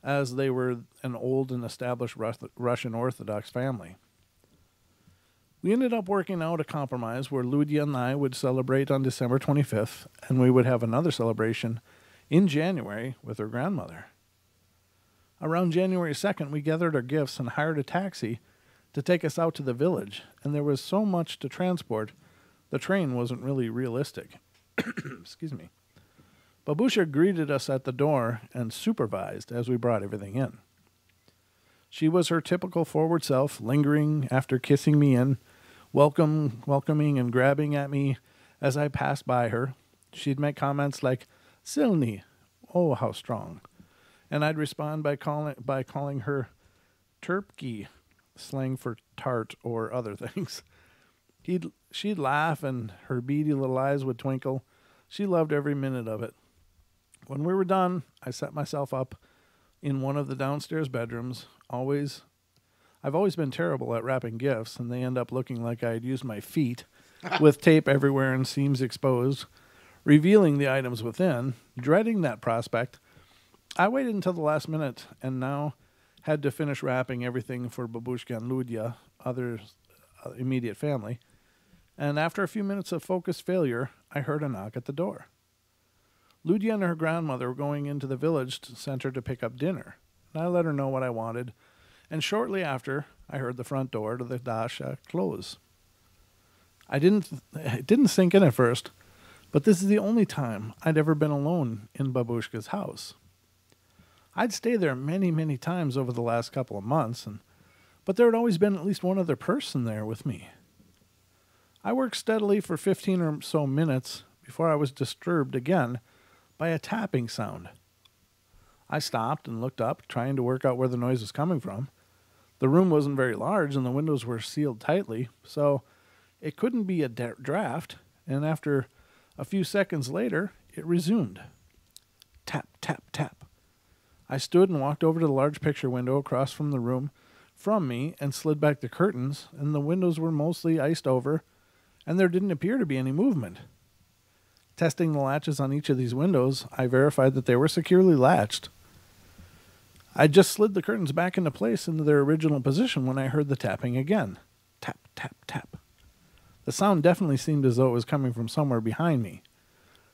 as they were an old and established Russian Orthodox family. We ended up working out a compromise where Ludia and I would celebrate on December 25th, and we would have another celebration in January with her grandmother. Around January 2nd, we gathered our gifts and hired a taxi to take us out to the village, and there was so much to transport, the train wasn't really realistic. Excuse me. Babusha greeted us at the door and supervised as we brought everything in. She was her typical forward self, lingering after kissing me in, welcoming and grabbing at me as I passed by her. She'd make comments like, "Silny, oh, how strong." And I'd respond by calling her Terpki, slang for tart or other things. She'd laugh and her beady little eyes would twinkle. She loved every minute of it. When we were done, I set myself up in one of the downstairs bedrooms. I've always been terrible at wrapping gifts, and they end up looking like I had used my feet with tape everywhere and seams exposed, revealing the items within. Dreading that prospect, I waited until the last minute and now had to finish wrapping everything for Babushka and Ludia, other immediate family. And after a few minutes of focused failure, I heard a knock at the door. Ludia and her grandmother were going into the village center to pick up dinner, and I let her know what I wanted, and shortly after, I heard the front door to the dasha close. It didn't sink in at first, but this is the only time I'd ever been alone in Babushka's house. I'd stay there many times over the last couple of months, but there had always been at least one other person there with me. I worked steadily for 15 or so minutes before I was disturbed again by a tapping sound. I stopped and looked up, trying to work out where the noise was coming from. The room wasn't very large and the windows were sealed tightly, so it couldn't be a draft, and after a few seconds later, it resumed. Tap, tap, tap. I stood and walked over to the large picture window across from the room from me and slid back the curtains, and the windows were mostly iced over, and there didn't appear to be any movement. Testing the latches on each of these windows, I verified that they were securely latched. I just slid the curtains back into place into their original position when I heard the tapping again. Tap, tap, tap. The sound definitely seemed as though it was coming from somewhere behind me.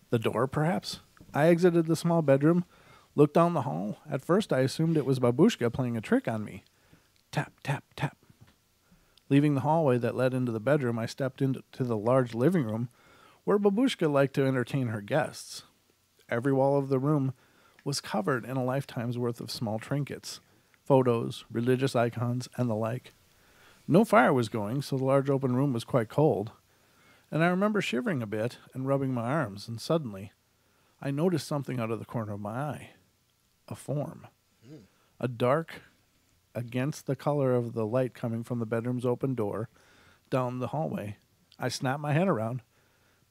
The door, perhaps? I exited the small bedroom, looked down the hall. At first, I assumed it was Babushka playing a trick on me. Tap, tap, tap. Leaving the hallway that led into the bedroom, I stepped into the large living room where Babushka liked to entertain her guests. Every wall of the room was covered in a lifetime's worth of small trinkets, photos, religious icons, and the like. No fire was going, so the large open room was quite cold, and I remember shivering a bit and rubbing my arms, and suddenly I noticed something out of the corner of my eye. A form. A dark, against the color of the light coming from the bedroom's open door down the hallway. I snapped my head around,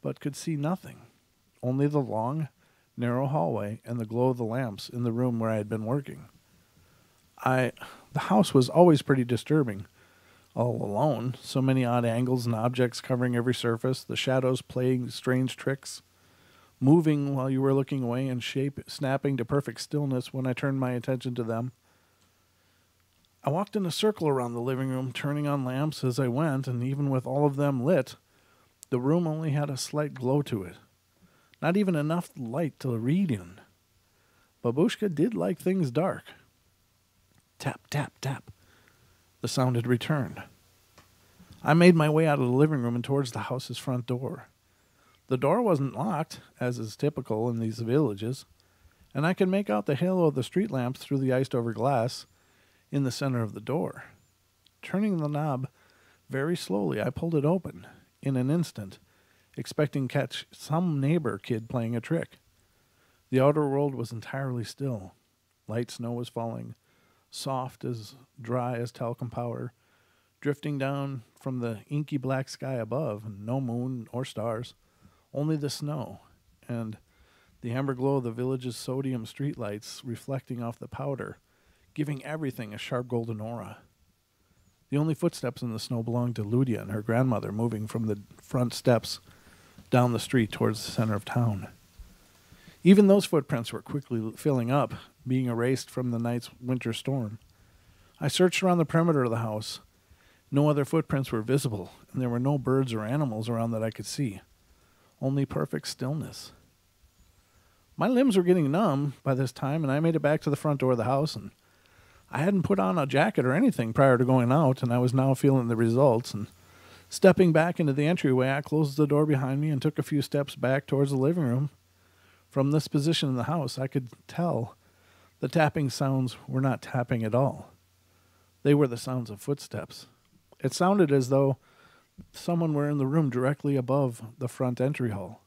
but could see nothing. Only the long, narrow hallway and the glow of the lamps in the room where I had been working. The house was always pretty disturbing. All alone, so many odd angles and objects covering every surface, the shadows playing strange tricks, moving while you were looking away, and snapping to perfect stillness when I turned my attention to them. I walked in a circle around the living room, turning on lamps as I went, and even with all of them lit, the room only had a slight glow to it. Not even enough light to read in. Babushka did like things dark. Tap, tap, tap. The sound had returned. I made my way out of the living room and towards the house's front door. The door wasn't locked, as is typical in these villages, and I could make out the halo of the street lamps through the iced-over glass in the center of the door. Turning the knob very slowly, I pulled it open in an instant, expecting to catch some neighbor kid playing a trick. The outer world was entirely still. Light snow was falling, soft as dry as talcum powder, drifting down from the inky black sky above, and no moon or stars, only the snow, and the amber glow of the village's sodium streetlights reflecting off the powder, giving everything a sharp golden aura. The only footsteps in the snow belonged to Ludia and her grandmother, moving from the front steps down the street towards the center of town. Even those footprints were quickly filling up, being erased from the night's winter storm. I searched around the perimeter of the house. No other footprints were visible, and there were no birds or animals around that I could see. Only perfect stillness. My limbs were getting numb by this time, and I made it back to the front door of the house, and I hadn't put on a jacket or anything prior to going out, and I was now feeling the results, and stepping back into the entryway, I closed the door behind me and took a few steps back towards the living room. From this position in the house, I could tell the tapping sounds were not tapping at all. They were the sounds of footsteps. It sounded as though someone were in the room directly above the front entry hall.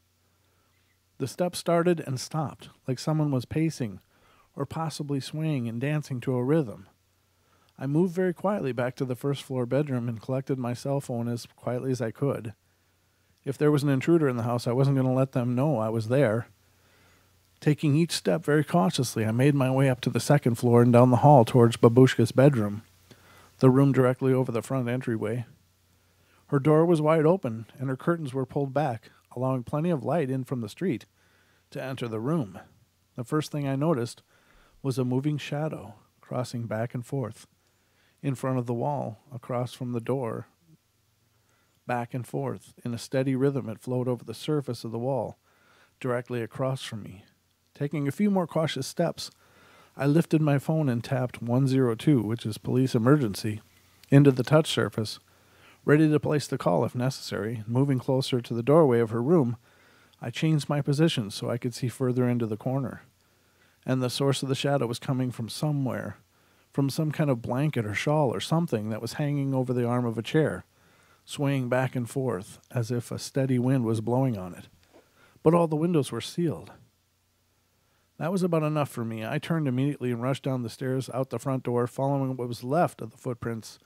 The steps started and stopped, like someone was pacing or possibly swaying and dancing to a rhythm. I moved very quietly back to the first floor bedroom and collected my cell phone as quietly as I could. If there was an intruder in the house, I wasn't going to let them know I was there. Taking each step very cautiously, I made my way up to the second floor and down the hall towards Babushka's bedroom, the room directly over the front entryway. Her door was wide open, and her curtains were pulled back, allowing plenty of light in from the street to enter the room. The first thing I noticed was a moving shadow crossing back and forth in front of the wall, across from the door. Back and forth, in a steady rhythm, it flowed over the surface of the wall, directly across from me. Taking a few more cautious steps, I lifted my phone and tapped 102, which is police emergency, into the touch surface, ready to place the call if necessary. Moving closer to the doorway of her room, I changed my position so I could see further into the corner. And the source of the shadow was coming from somewhere, from some kind of blanket or shawl or something that was hanging over the arm of a chair, swaying back and forth as if a steady wind was blowing on it. But all the windows were sealed. That was about enough for me. I turned immediately and rushed down the stairs out the front door, following what was left of the footprints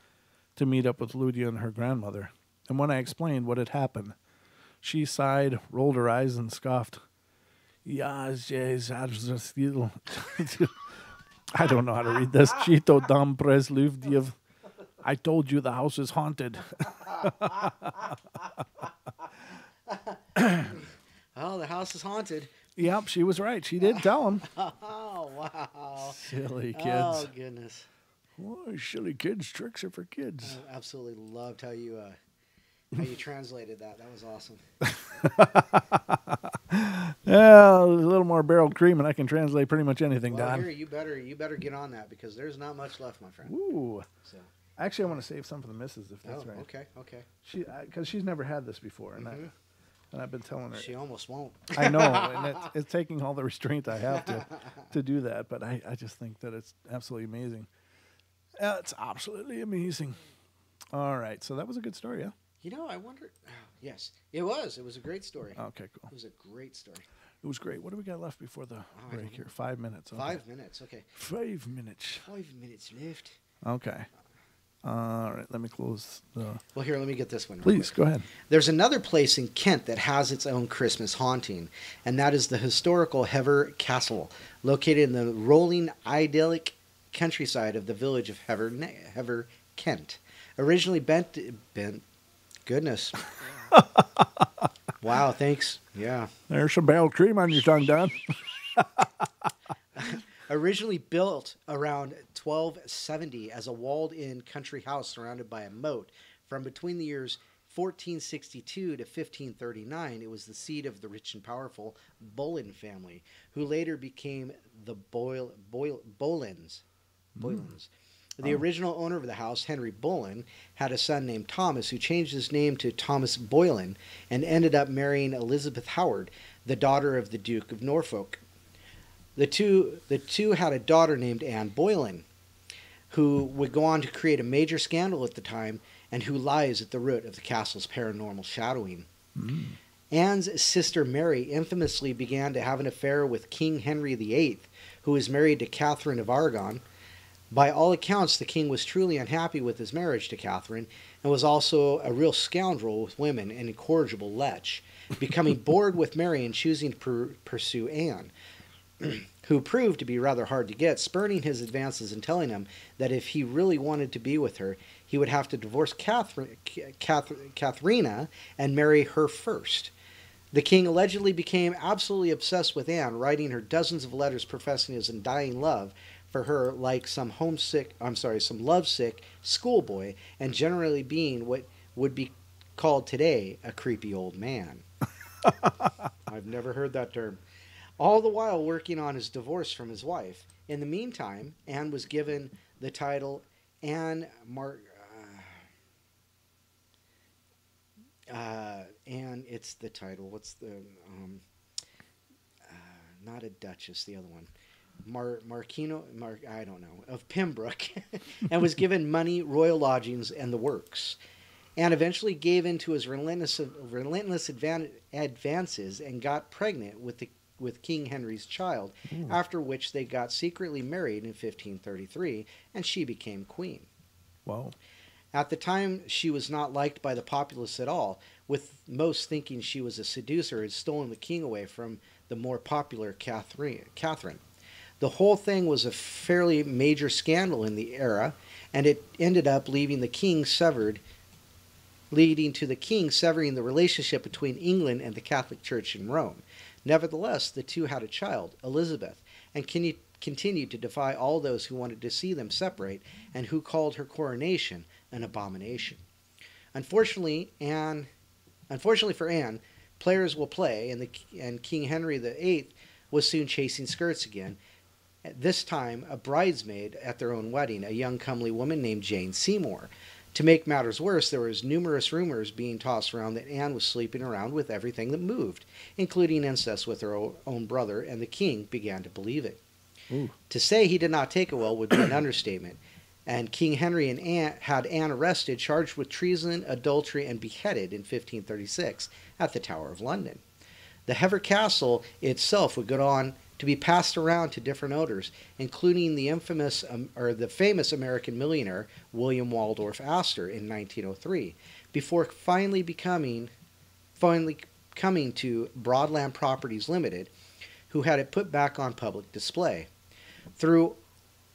to meet up with Ludia and her grandmother. And when I explained what had happened, she sighed, rolled her eyes, and scoffed. Yes, I don't know how to read this. Chito dam presluvdiev. I told you the house is haunted. Oh, the house is haunted. Yep, she was right. She did tell him. Oh, wow. Silly kids. Oh, goodness. Oh, silly kids. Tricks are for kids. I absolutely loved how you translated that. That was awesome. Yeah, a little more barreled cream, and I can translate pretty much anything, Well, Don. here, you better get on that because there's not much left, my friend. Ooh. So. Actually, I want to save some for the missus, if that's right. Okay. Because she's never had this before, and I've been telling her. She almost won't. I know, and it's taking all the restraint I have to do that, but I just think that it's absolutely amazing. It's absolutely amazing. All right, so that was a good story, yeah? You know, I wonder. Yes, it was. It was a great story. Okay, cool. It was a great story. It was great. What do we got left before the break here? 5 minutes. Okay. 5 minutes. Okay. 5 minutes. 5 minutes left. Okay. All right. Let me close the. Well, here, let me get this one. Real Please quick. go ahead. There's another place in Kent that has its own Christmas haunting, and that is the historical Hever Castle, located in the rolling, idyllic countryside of the village of Hever Kent. Originally bent, goodness. Wow, thanks. Yeah. There's some bell cream on your tongue, Don. Originally built around 1270 as a walled-in country house surrounded by a moat, from between the years 1462 to 1539, it was the seat of the rich and powerful Boleyn family, who later became the Boleyns. The original owner of the house, Henry Boleyn, had a son named Thomas who changed his name to Thomas Boylan and ended up marrying Elizabeth Howard, the daughter of the Duke of Norfolk. The two had a daughter named Anne Boleyn, who would go on to create a major scandal at the time and who lies at the root of the castle's paranormal shadowing. Anne's sister Mary infamously began to have an affair with King Henry VIII, who was married to Catherine of Aragon. By all accounts, the king was truly unhappy with his marriage to Catherine and was also a real scoundrel with women and incorrigible lech, becoming bored with Mary and choosing to pursue Anne, who proved to be rather hard to get, spurning his advances and telling him that if he really wanted to be with her, he would have to divorce Katharina and marry her first. The king allegedly became absolutely obsessed with Anne, writing her dozens of letters professing his undying love for her, like some lovesick schoolboy, and generally being what would be called today a creepy old man. I've never heard that term. All the while working on his divorce from his wife. In the meantime, Anne was given the title Anne Anne, it's the title. What's the not a duchess, the other one. I don't know, of Pembroke, and was given money, royal lodgings, and the works. Anne eventually gave in to his relentless advances and got pregnant with King Henry's child, after which they got secretly married in 1533, and she became queen. Wow. At the time, she was not liked by the populace at all, with most thinking she was a seducer who had stolen the king away from the more popular Catherine. The whole thing was a fairly major scandal in the era, and it ended up leading to the king severing the relationship between England and the Catholic Church in Rome. Nevertheless, the two had a child, Elizabeth, and continued to defy all those who wanted to see them separate and who called her coronation an abomination. Unfortunately for Anne, players will play, and King Henry VIII was soon chasing skirts again. At this time, a bridesmaid at their own wedding, a young comely woman named Jane Seymour. To make matters worse, there was numerous rumors being tossed around that Anne was sleeping around with everything that moved, including incest with her own brother, and the king began to believe it. Ooh. To say he did not take it well would be an understatement, and King Henry had Anne arrested, charged with treason, adultery, and beheaded in 1536 at the Tower of London. The Hever Castle itself would go on to be passed around to different owners, including the famous American millionaire William Waldorf Astor in 1903, before finally coming to Broadland Properties Limited, who had it put back on public display. Through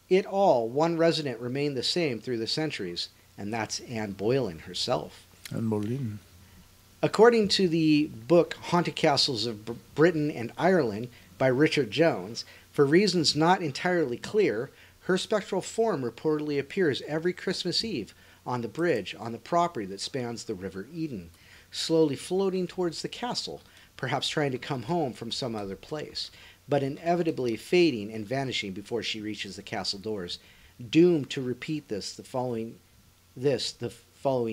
it all, one resident remained the same through the centuries, and that's Anne Boleyn herself. Anne Boleyn. According to the book Haunted Castles of Britain and Ireland by Richard Jones, for reasons not entirely clear, her spectral form reportedly appears every Christmas Eve on the bridge on the property that spans the River Eden, slowly floating towards the castle, perhaps trying to come home from some other place, but inevitably fading and vanishing before she reaches the castle doors, doomed to repeat the following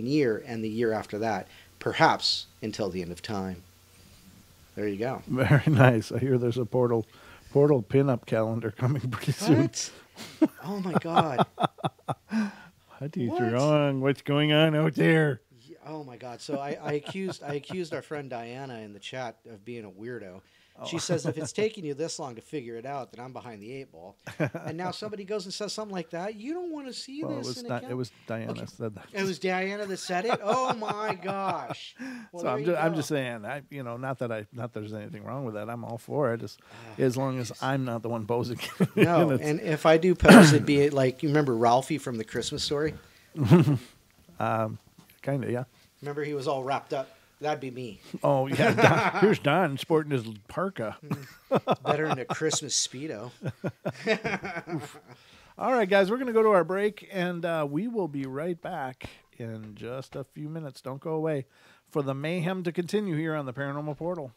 year and the year after that, perhaps until the end of time. There you go. Very nice. I hear there's a portal pinup calendar coming pretty soon. What? Oh my God. What is wrong? What's going on out there? Oh my God! So I accused our friend Diana in the chat of being a weirdo. She says if it's taking you this long to figure it out, then I'm behind the eight ball. And now somebody goes and says something like that. You don't want to see Well, this in a it was Diana said that. It was Diana that said it. Oh my gosh! Well, So I'm just saying, not that there's anything wrong with that. I'm all for it, as long as I'm not the one posing. No, and if I do pose, it'd be like, you remember Ralphie from the Christmas Story? Kind of, yeah. Remember he was all wrapped up. That'd be me. Oh yeah, here's Don sporting his parka. It's better than a Christmas Speedo. All right, guys, we're going to go to our break, and we will be right back in just a few minutes. Don't go away for the mayhem to continue here on the Paranormal Portal.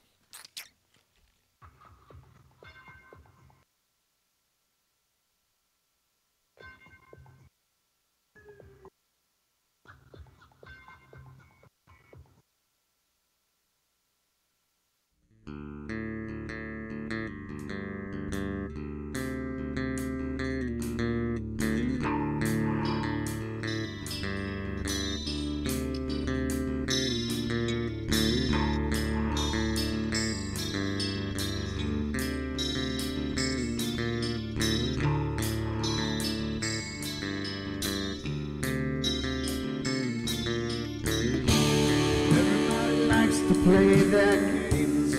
To play their games,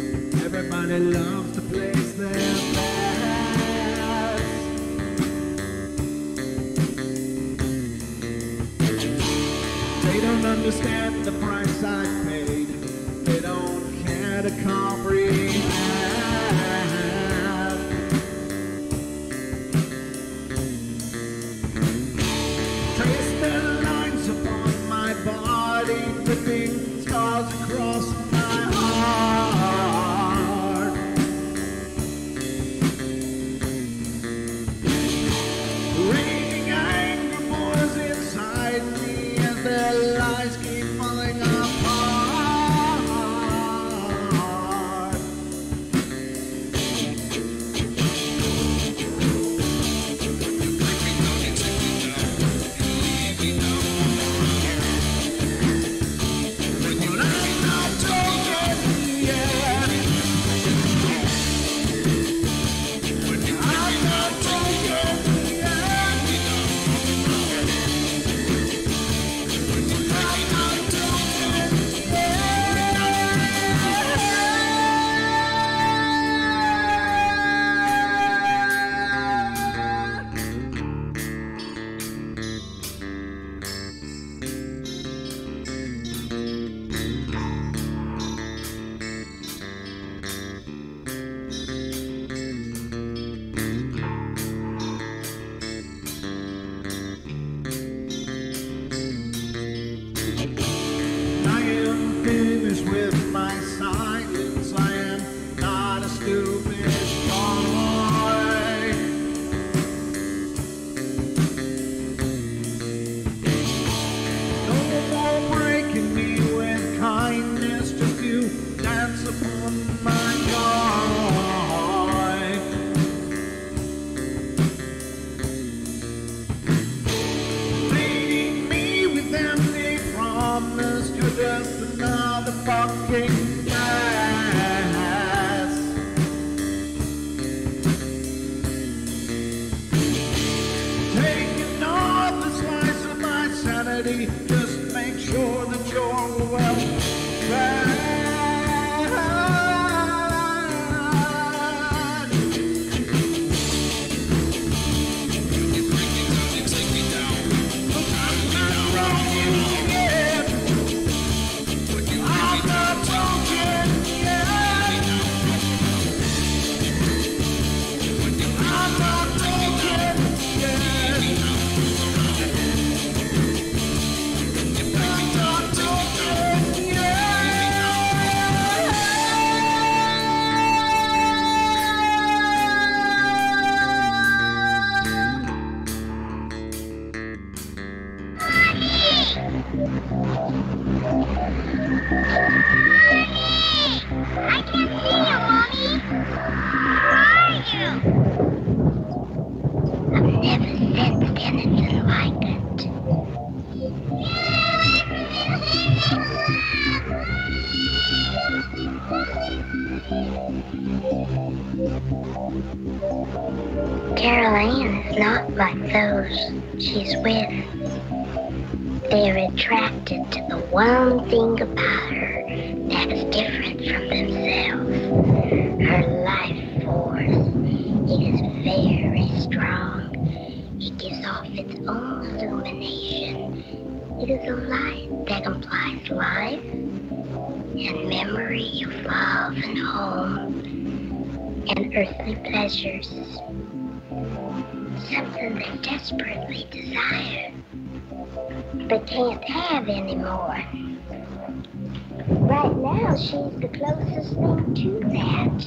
everybody loves to place their bets. They don't understand the price I paid. They don't care to comprehend. Trace their lines upon my body, dripping scars across my heart. Raging anger pours inside me as their lies keep falling apart. I am finished with my silence. I am not a stupid boy. No more breaking me with kindness. Just you dance upon my joy. Leading me with empty promise. You're just another fucking mess. Taking off the slice of my sanity. Just make sure that you're well fed. I'm not wrong yet. I'm not broken yet. I'm not broken yet. I'm not broken I can't see you, Mommy. Where are you? I've never sensed anything like it. Carol Ann is not like those she's with. They're attracted to the one thing about her that's different from themselves. Her life force. It is very strong. It gives off its own illumination. It is a light that implies life and memory of love and home and earthly pleasures. Something they desperately desire, but can't have anymore. Right now, she's the closest thing to that.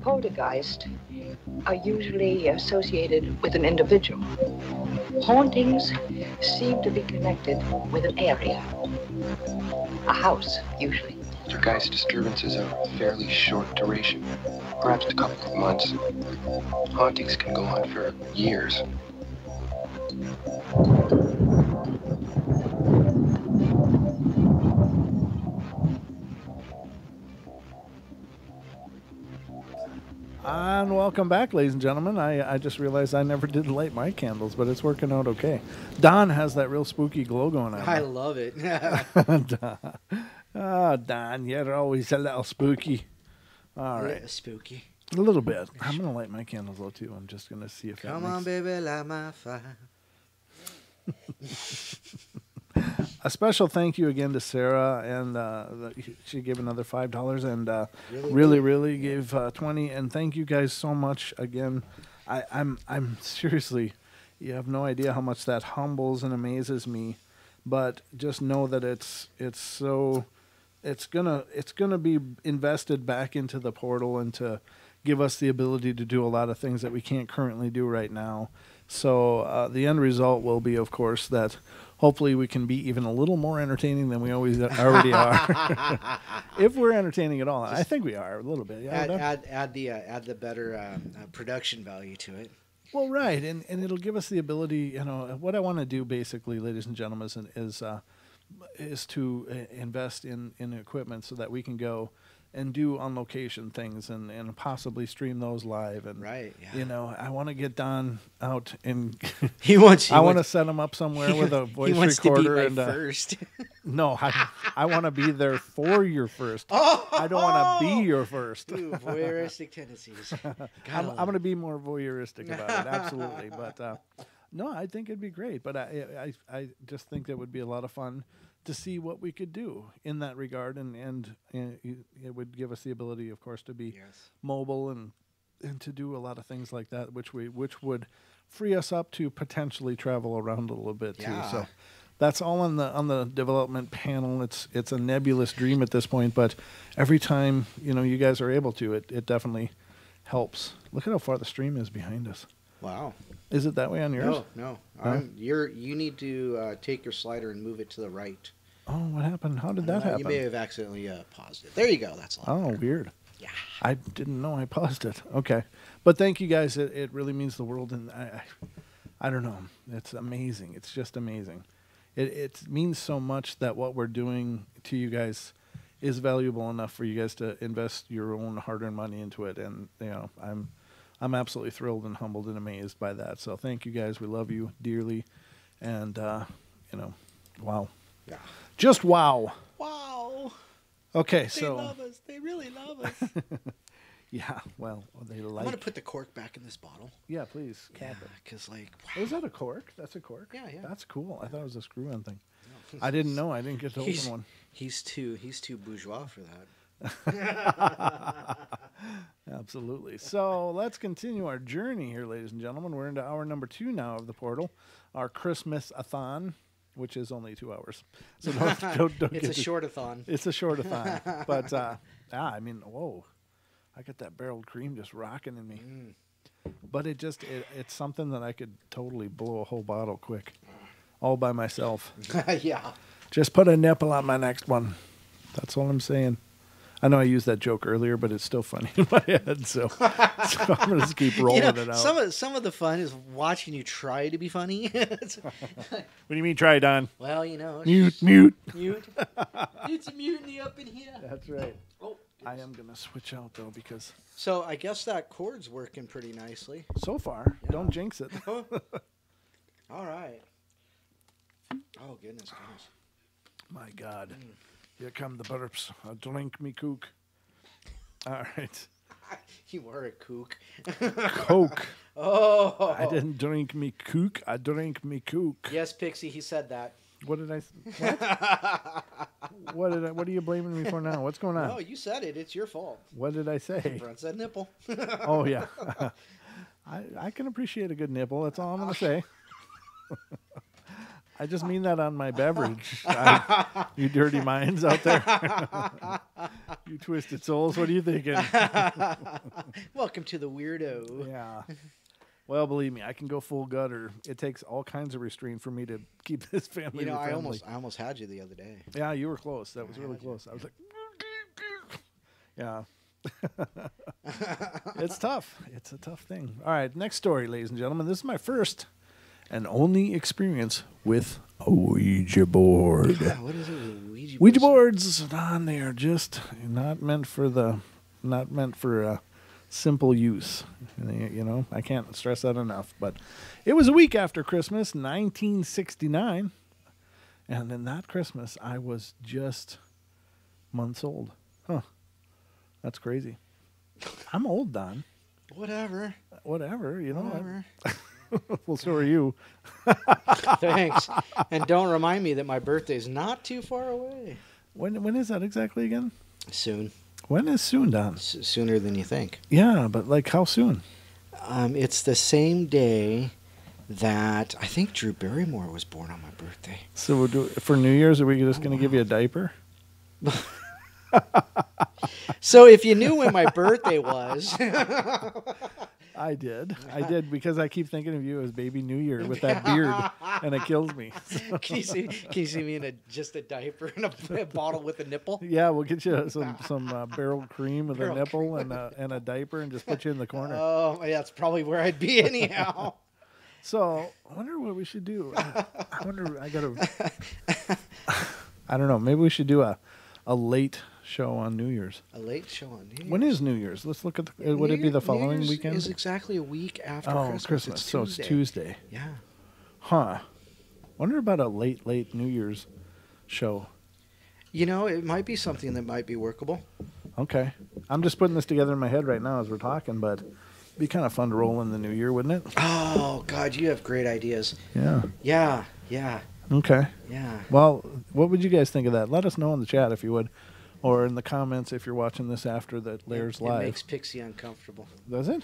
Poltergeists are usually associated with an individual. Hauntings seem to be connected with an area. A house, usually. Poltergeist disturbances are of fairly short duration, perhaps a couple of months. Hauntings can go on for years. And welcome back, ladies and gentlemen. I just realized I never did light my candles, but it's working out okay. Don has that real spooky glow going on. I love it. Don. Oh, Don, you're always a little spooky. All right. Spooky. A little bit. I'm going to light my candles though, too. I'm just going to see if that Come on, baby, light my fire. A special thank you again to Sarah, and she gave another $5, and really gave 20. And thank you guys so much again. I'm seriously, you have no idea how much that humbles and amazes me. But just know that it's gonna be invested back into the portal and to give us the ability to do a lot of things that we can't currently do right now. So the end result will be, of course, that hopefully we can be even a little more entertaining than we always already are. If we're entertaining at all. I think we are a little bit. Yeah, add the better production value to it. Well, right, and it'll give us the ability, what I want to do basically, ladies and gentlemen, is to invest in equipment so that we can go and do on location things and possibly stream those live. And right, yeah. I want to get Don out and I want to set him up somewhere with a voice recorder. To be my first. No, I want to be there for your first. Oh, I don't want to be your first. Ooh, voyeuristic tendencies. I'm going to be more voyeuristic about it, absolutely. But no, I think it'd be great. But I just think that would be a lot of fun to see what we could do in that regard, and it would give us the ability, of course, to be mobile and to do a lot of things like that, which would free us up to potentially travel around a little bit too. So that's all on the development panel. It's a nebulous dream at this point, but every time you guys are able to, it definitely helps. Look at how far the stream is behind us. Wow. Is it that way on yours? No. Huh? You need to take your slider and move it to the right. Oh, what happened? How did that happen? You may have accidentally paused it. There you go. That's all. Oh, weird. Yeah. I didn't know I paused it. Okay. But thank you guys. It really means the world. And I don't know. It's amazing. It's just amazing. It means so much that what we're doing to you guys is valuable enough for you guys to invest your own hard-earned money into it. And, I'm absolutely thrilled and humbled and amazed by that. So thank you guys. We love you dearly. And, wow. Yeah. Just wow. Wow. Okay, They love us. They really love us. Yeah, well, they like... I'm going to put the cork back in this bottle. Yeah, please. Cap it. Because, wow. Is that a cork? That's a cork? Yeah. That's cool. I thought it was a screw-in thing. No. I didn't know. I didn't get to open one. He's too bourgeois for that. Absolutely. So let's continue our journey here, ladies and gentlemen. We're into hour number 2 now of the portal, our Christmas-a-thon, which is only 2 hours. So don't it's a short-a-thon. It's a short-a-thon. But, whoa. I got that barreled cream just rocking in me. But it's something that I could totally blow a whole bottle quick, all by myself. Yeah. Just put a nipple on my next one. That's all I'm saying. I know I used that joke earlier, but it's still funny in my head, so I'm going to just keep rolling it out. Some of the fun is watching you try to be funny. What do you mean try, Don? Well, Mute. It's a mutiny up in here. That's right. Oh, I am going to switch out, though, because so I guess that cord's working pretty nicely. so far, don't jinx it. All right. Oh, goodness. My God. Here come the burps. Drink me kook. All right. You are a kook. Coke. Oh. I didn't drink me kook. I drank me kook. Yes, Pixie, he said that. What did I? What? What are you blaming me for now? What's going on? No, you said it. It's your fault. What did I say? Brent said nipple. Oh yeah. I can appreciate a good nipple. That's all I'm gonna say. I just mean that on my beverage. You dirty minds out there. You twisted souls. What are you thinking? Welcome to the weirdo. Yeah. Well, believe me, I can go full gutter. It takes all kinds of restraint for me to keep this family. I friendly. almost had you the other day. Yeah, you were close. That was really close. I was like, yeah. It's tough. It's a tough thing. All right, next story, ladies and gentlemen. This is my first and only experience with a Ouija board. Yeah, what is it with Ouija boards? Ouija boards, Don, they are just not meant for simple use. I can't stress that enough. But it was a week after Christmas, 1969, and in that Christmas, I was just months old. Huh? That's crazy. I'm old, Don. Whatever. Whatever. Well, so are you. Thanks. And don't remind me that my birthday's not too far away. When is that exactly again? Soon. When is soon, Don? Sooner than you think. Yeah, but like how soon? It's the same day that I think Drew Barrymore was born on my birthday. So we'll do for New Year's. Are we just going to give you a diaper? So if you knew when my birthday was. I did because I keep thinking of you as Baby New Year with that beard, and it kills me. Can you see me in just a diaper and a bottle with a nipple? Yeah, we'll get you some barrel cream with a nipple and a diaper, and just put you in the corner. Oh, yeah, that's probably where I'd be anyhow. So I wonder what we should do. I don't know. Maybe we should do a late show on New Year's. A late show on New Year's. When is New Year's? Let's look at would it be the following New Year's weekend? Is exactly a week after Christmas. So it's Tuesday. Yeah. Huh. Wonder about a late New Year's show. It might be something that might be workable. Okay. I'm just putting this together in my head right now as we're talking, but it'd be kind of fun to roll in the new year, wouldn't it? Oh, God, you have great ideas. Yeah. Yeah. Okay. Yeah. Well, what would you guys think of that? Let us know in the chat if you would. Or in the comments if you're watching this after that airs live. It makes Pixie uncomfortable. Does it?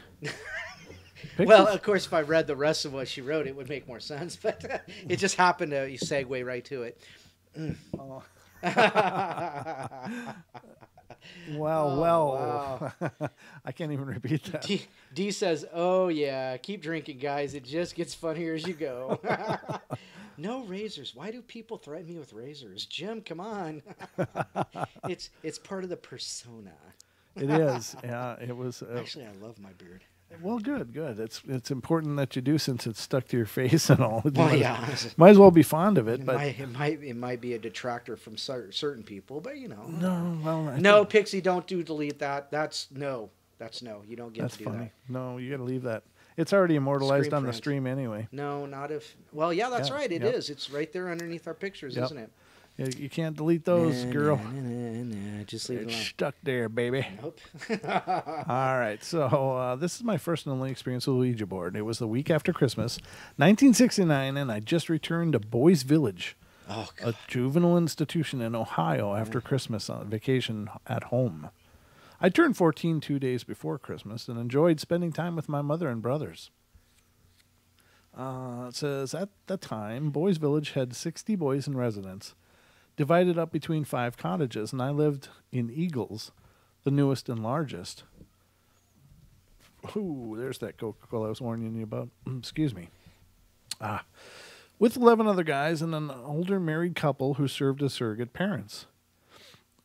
Well, of course, if I read the rest of what she wrote, it would make more sense. But it just happened to segue right to it. Oh. Well. Wow. I can't even repeat that. D says, "Oh yeah, keep drinking, guys. It just gets funnier as you go." No razors. Why do people threaten me with razors? Jim, come on. It's part of the persona. It is. Yeah, it was. Actually, I love my beard. Well, good. It's important that you do since it's stuck to your face and all. Well, yeah. Might as well be fond of it. But it might be a detractor from certain people, but No, well. No, Pixie, don't delete that. That's no. You don't get to do funny. that. No, you got to leave that. It's already immortalized on the stream anyway. No, not if. Well, yeah, that's right. It is. It's right there underneath our pictures, isn't it? Yeah, you can't delete those, girl. Just leave it alone. Stuck there, baby. Nope. All right. So this is my first and only experience with Ouija board. It was the week after Christmas, 1969, and I just returned to Boys Village, a juvenile institution in Ohio, after Christmas on vacation at home. I turned 14 2 days before Christmas and enjoyed spending time with my mother and brothers. It says, at the time, Boys Village had 60 boys in residence, divided up between 5 cottages, and I lived in Eagles, the newest and largest. Ooh, there's that Coca-Cola I was warning you about. Excuse me. With 11 other guys and an older married couple who served as surrogate parents.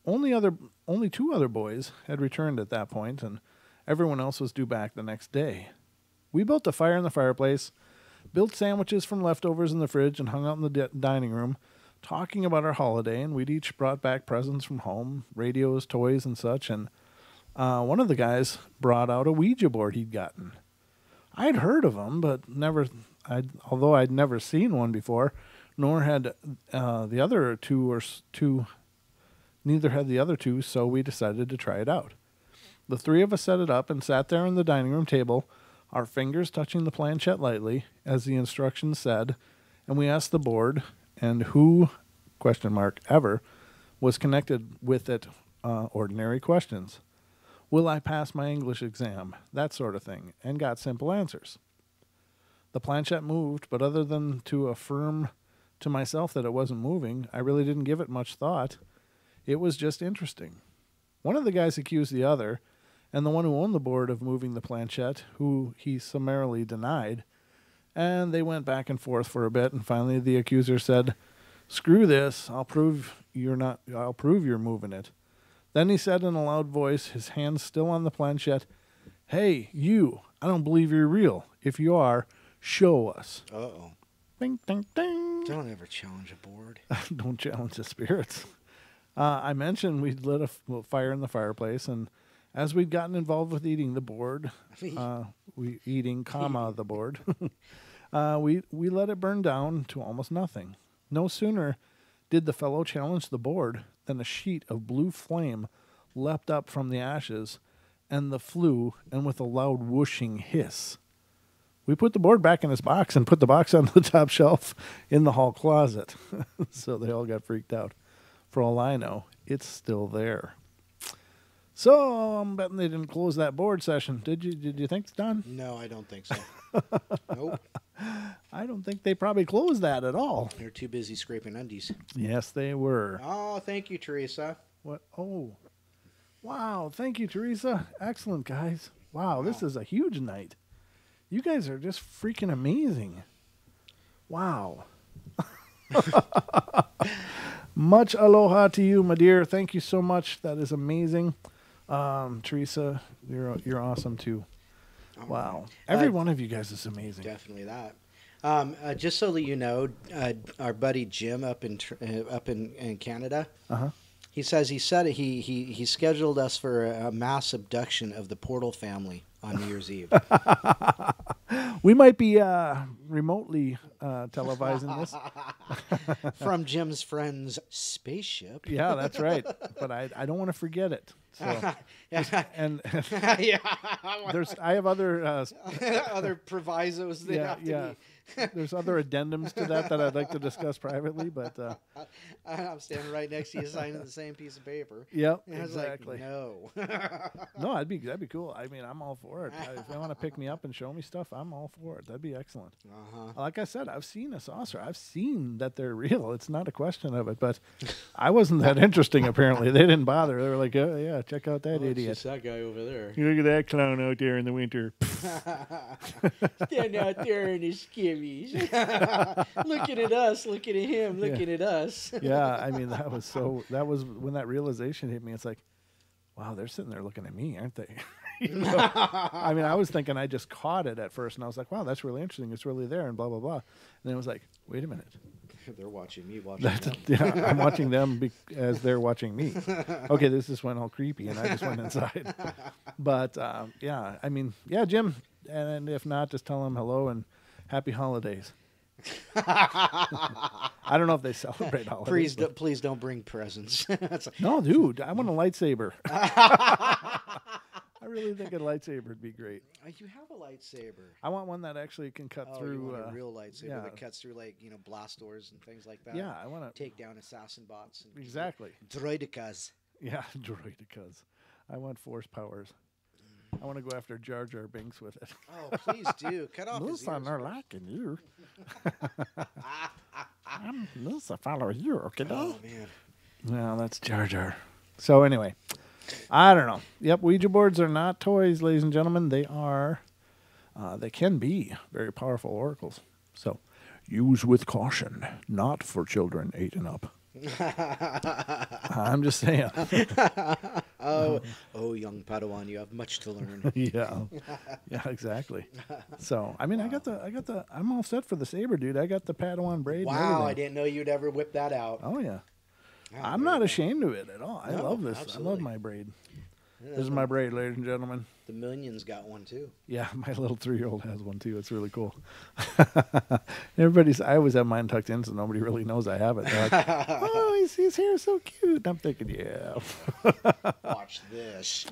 only two other boys had returned at that point, and everyone else was due back the next day. We built a fire in the fireplace, built sandwiches from leftovers in the fridge, and hung out in the dining room, talking about our holiday, and we'd each brought back presents from home, radios, toys, and such, and one of the guys brought out a Ouija board he'd gotten. I'd heard of them, but although I'd never seen one before, nor had the other two, neither had the other two, so we decided to try it out. The three of us set it up and sat there on the dining room table, our fingers touching the planchette lightly, as the instructions said, and we asked the board, and who, ever, was connected with it, ordinary questions. Will I pass my English exam? That sort of thing, and got simple answers. The planchette moved, but other than to affirm to myself that it wasn't moving, I really didn't give it much thought. It was just interesting. One of the guys accused the other, and the one who owned the board, of moving the planchette, who he summarily denied, and they went back and forth for a bit, and finally the accuser said, "Screw this, I'll prove you're moving it." Then he said in a loud voice, his hands still on the planchette, "Hey, you, I don't believe you're real. If you are, show us." Uh-oh. Ding, ding, ding. Don't ever challenge a board. Don't challenge the spirits. I mentioned we'd lit a fire in the fireplace, and as we'd gotten involved with eating the board, the board, we let it burn down to almost nothing. No sooner did the fellow challenge the board than a sheet of blue flame leapt up from the ashes, and with a loud whooshing hiss. We put the board back in its box and put the box on the top shelf in the hall closet. So they all got freaked out. For all I know, it's still there. So I'm betting they didn't close that board session. Did you think it's done? No, I don't think so. Nope. I don't think they probably closed that at all. They're too busy scraping undies. Yes, they were. Oh, thank you, Teresa. What? Oh, wow! Thank you, Teresa. Excellent, guys. Wow, this is a huge night. You guys are just freaking amazing. Wow. Much aloha to you, my dear. Thank you so much. That is amazing. Teresa, you're awesome too. Wow. Every one of you guys is amazing. Definitely that. Just so that you know, our buddy Jim up in Canada, he says he scheduled us for a mass abduction of the Portal family on New Year's Eve. We might be remotely televising this. From Jim's friend's spaceship. Yeah, that's right. But I don't want to forget it. So, and yeah, I have other other provisos. Yeah. There's other addendums to that I'd like to discuss privately, but I'm standing right next to you, signing the same piece of paper. Yep, and exactly. I was like, no. No, that'd be cool. I mean, I'm all for it. If they want to pick me up and show me stuff, I'm all for it. That'd be excellent. Like I said, I've seen a saucer. I've seen that they're real. It's not a question of it, but I wasn't that interesting. Apparently, they didn't bother. They were like, "Oh yeah, check out that idiot. It's just that guy over there. Look at that clown out there in the winter." Stand out there in his skivvies. Looking at us, looking at him, looking at us. Yeah, I mean, that was when that realization hit me. It's like, wow, they're sitting there looking at me, aren't they? I mean, I was thinking I just caught it at first, and I was like, wow, that's really interesting. It's really there, and blah, blah, blah. And then it was like, wait a minute. They're watching me, them. Yeah, I'm watching them as they're watching me. Okay, this just went all creepy, and I just went inside. But, yeah, I mean, yeah, Jim, and if not, just tell them hello and happy holidays. I don't know if they celebrate holidays. Please don't bring presents. No, dude, I want a lightsaber. I really think a lightsaber would be great. You have a lightsaber. I want one that actually can cut through. You want a real lightsaber that cuts through, like, blast doors and things like that. Yeah, I want to take down assassin bots. And exactly. Droidekas. Yeah, droidekas. I want force powers. I want to go after Jar Jar Binks with it. Oh, please do. Cut off his ears. Not liking you. I'm just a follower you, okay? Oh, man. No, that's Jar Jar. So anyway, I don't know. Yep, Ouija boards are not toys, ladies and gentlemen. They are, they can be very powerful oracles. So use with caution, not for children 8 and up. I'm just saying. Oh, young Padawan, you have much to learn. Yeah, exactly. So, I mean, I'm all set for the saber, dude. I got the Padawan braid. and Wow, everything. I didn't know you'd ever whip that out. Oh yeah, Yeah, I'm there not you ashamed of it at all. I No, love this. I absolutely. love my braid. go. This is my braid, ladies and gentlemen. The Minions got one too. Yeah, my little 3-year-old has one too. It's really cool. I always have mine tucked in, so nobody really knows I have it. They're like, oh, his hair is so cute. And I'm thinking, yeah. Watch this.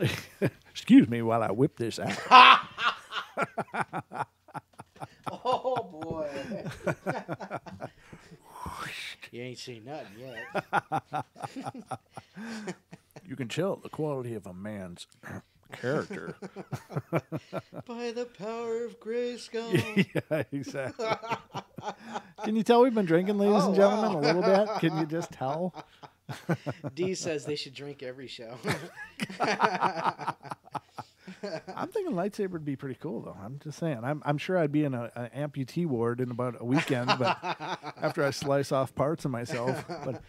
Excuse me while I whip this out. Oh boy. You ain't seen nothing yet. You can tell the quality of a man's character. By the power of Grayskull. Yeah, exactly. Can you tell we've been drinking, ladies and gentlemen, wow. a little bit? Can you just tell? D says they should drink every show. I'm thinking lightsaber would be pretty cool, though. I'm just saying. I'm sure I'd be in an amputee ward in about a weekend, but after I slice off parts of myself. But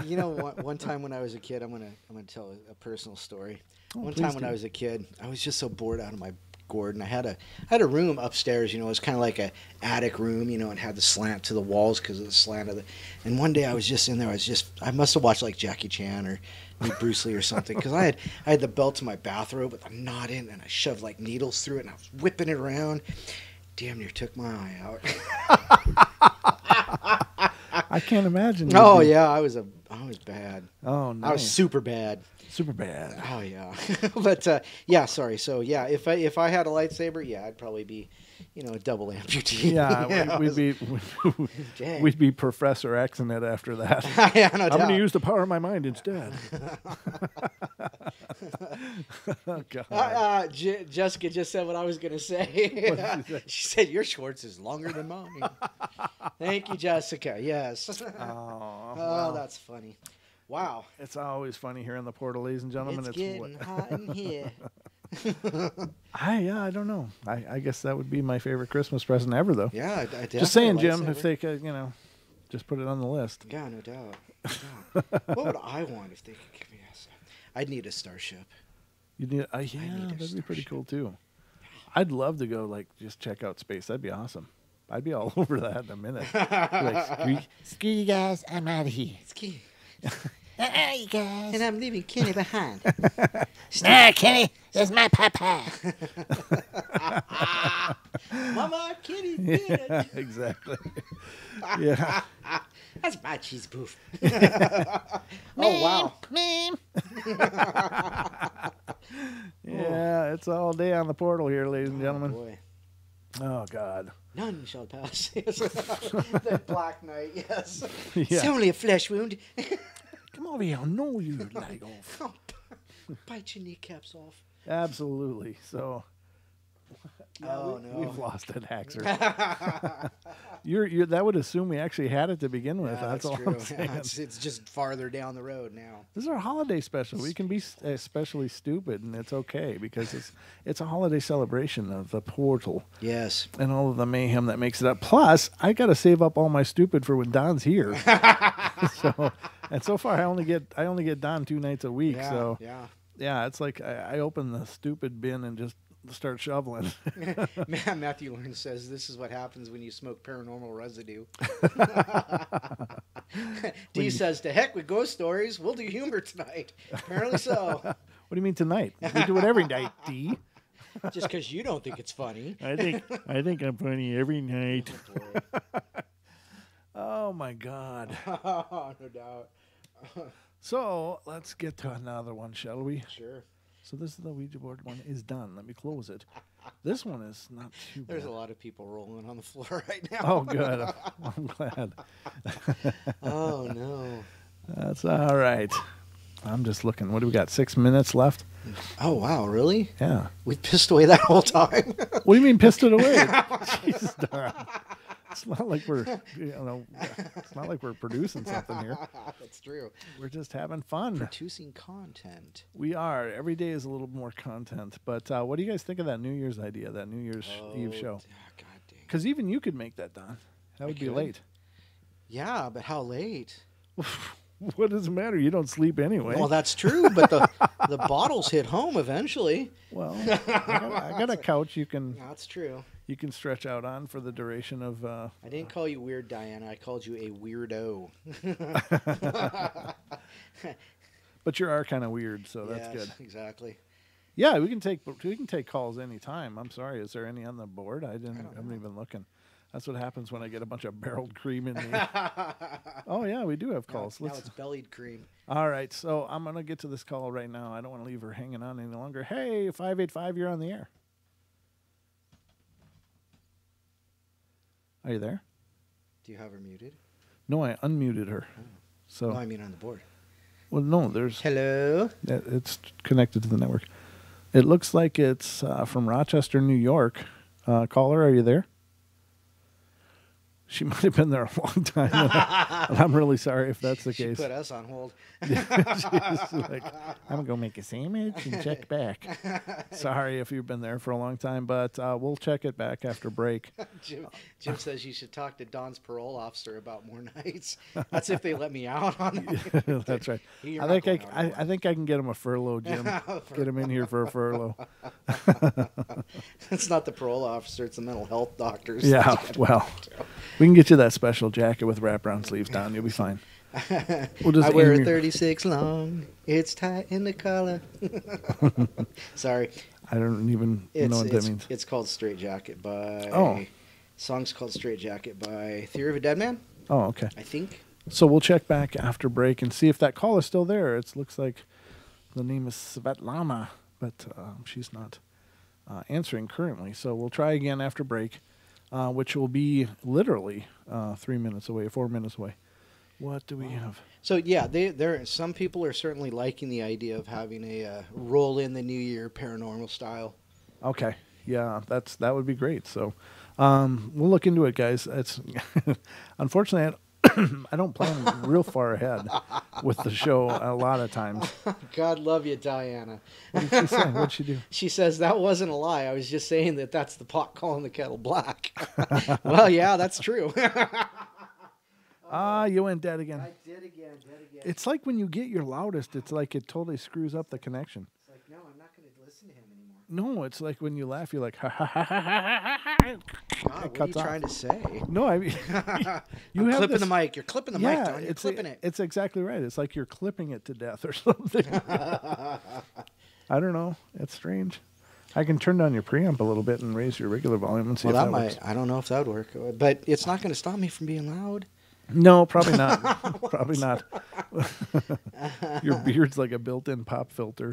You know, one time when I was a kid, I'm gonna tell a personal story. One please time when do. I was a kid, I was just so bored out of my gourd, and I had a room upstairs. You know, it was kind of like a attic room. You know, and had the slant to the walls because of the slant of the. And one day I was just in there. I must have watched like Jackie Chan or Bruce Lee or something because I had the belt to my bathrobe with a knot in, and I shoved like needles through it, and I was whipping it around. Damn near took my eye out. I can't imagine. Oh yeah, I was bad. Oh no. I was super bad. Super bad. Oh yeah, but yeah, sorry. So yeah, if I had a lightsaber, yeah, I'd probably be, you know, a double amputee. Yeah, Dang. we'd be Professor X in it after that. Yeah, no I'm going to doubt. use the power of my mind instead. Oh, God. Jessica just said what I was gonna say. What did she say? She said your Schwartz is longer than mine. Thank you, Jessica. Yes. Oh, Oh, that's funny. Wow. it's always funny here in the portal, ladies and gentlemen. It's getting hot in here. I don't know. I guess that would be my favorite Christmas present ever, though. Yeah, I definitely Just saying, Jim, lightsaber. if they could, you know, just put it on the list. Yeah, no doubt. No doubt. What would I want if they could give me a? I'd need a starship. You need, yeah, need a that'd be pretty starship. cool too. I'd love to go like just check out space. That'd be awesome. I'd be all over that in a minute. Like, screw you guys, I'm out of here. It's key. You guys. And I'm leaving Kenny behind. Nah, Kenny, that's my papa. Mama, Kenny did it. Exactly. Yeah. That's my cheese booth. Oh, Ma'am, wow. Ma'am. Yeah, it's all day on the portal here, ladies and gentlemen. Boy. Oh, God. None shall pass. Yes. The Black Knight, yes. It's Yeah. only a flesh wound. Come over here. I know you leg off. Bite your kneecaps off. Absolutely. So, Oh, no. we've lost it, Haxer. You're that would assume we actually had it to begin with. Yeah, that's all true. I'm saying. Yeah, it's just farther down the road now. This is our holiday special. We can be especially stupid, and it's okay because it's a holiday celebration of the portal Yes. and all of the mayhem that makes it up. Plus, I got to save up all my stupid for when Don's here. So far, I only get Don 2 nights a week. Yeah, So yeah. it's like I open the stupid bin and just start shoveling. Matthew Learn says this is what happens when you smoke paranormal residue. D says, to heck with ghost stories. We'll do humor tonight. Apparently so. What do you mean tonight? We do it every night, D. Just because you don't think it's funny. I think I'm funny every night. Oh, boy. Oh my God. No doubt. So let's get to another one, shall we? Sure. So this is the Ouija board one is done. Let me close it. This one is not too bad. There's a lot of people rolling on the floor right now. Oh, good. I'm glad. Oh, no. That's all right. I'm just looking. What do we got? 6 minutes left? Oh, wow. Really? Yeah. We pissed away that whole time. What do you mean pissed it away? Jesus darn. It's not like we're, it's not like we're producing something here. That's true. We're just having fun. Producing content. We are. Every day is a little more content. But what do you guys think of that New Year's idea, that New Year's Eve show? God dang. Because even you could make that, Don. That would be could. late. Yeah, but how late? What does it matter? You don't sleep anyway. Well, that's true, but the bottles hit home eventually. Well, I got a couch you can That's true. stretch out on for the duration of. I didn't call you weird, Diana. I called you a weirdo. But you are kind of weird, so that's Yes, good. Exactly. Yeah, we can take calls anytime. I'm sorry, is there any on the board? I'm even looking. That's what happens when I get a bunch of barreled cream in me. Oh yeah, we do have calls. Now it's bellied cream. All right, so I'm gonna get to this call right now. I don't want to leave her hanging on any longer. Hey, 585, you're on the air. Are you there? Do you have her muted? No, I unmuted her. So No, I mean on the board. well, no, there's Hello. it's connected to the network. It looks like it's from Rochester, New York. Caller, are you there? She might have been there a long time, and I'm really sorry if that's the She case. put us on hold. She's like, I'm gonna go make a sandwich and check back. Sorry if you've been there for a long time, but we'll check it back after break. Jim says you should talk to Don's parole officer about more nights. That's if they let me out on it. That's right. You're I not think going out anymore. I think I can get him a furlough, Jim. Get him in here for a furlough. It's not the parole officer; it's the mental health doctors. Yeah, well, we can get you that special jacket with wraparound sleeves, Don. You'll be fine. We'll just I wear aim a your- 36 long. It's tight in the collar. Sorry. I don't even know what that means. It's called Straight Jacket by. Oh. Song's called Straight Jacket by Theory of a Dead Man, Oh, okay. I think. So we'll check back after break and see if that call is still there. It looks like the name is Svetlana, but she's not answering currently. So we'll try again after break, which will be literally 3 minutes away, 4 minutes away. What do we have? So yeah, there. Some people are certainly liking the idea of having a roll in the new year paranormal style. Okay, yeah, that would be great. So we'll look into it, guys. It's unfortunately I don't plan real far ahead with the show a lot of times. God love you, Diana. What did she say? What'd she do? She says that wasn't a lie. I was just saying that's the pot calling the kettle black. Well, yeah, that's true. You went dead again. I did again. It's like when you get your loudest, it's like it totally screws up the connection. It's like, no, I'm not going to listen to him anymore. No, it's like when you laugh, you're like, ha ha ha ha ha ha. God, what are you cuts off. trying to say? No, I mean, You're have clipping this- the mic. You're clipping the mic, yeah, Don. You're clipping it. It's exactly right. It's like you're clipping it to death or something. I don't know. It's strange. I can turn down your preamp a little bit and raise your regular volume and see Well, if that that might. works. I don't know if that would work, but it's not going to stop me from being loud. No, probably not. Probably not. Your beard's like a built-in pop filter.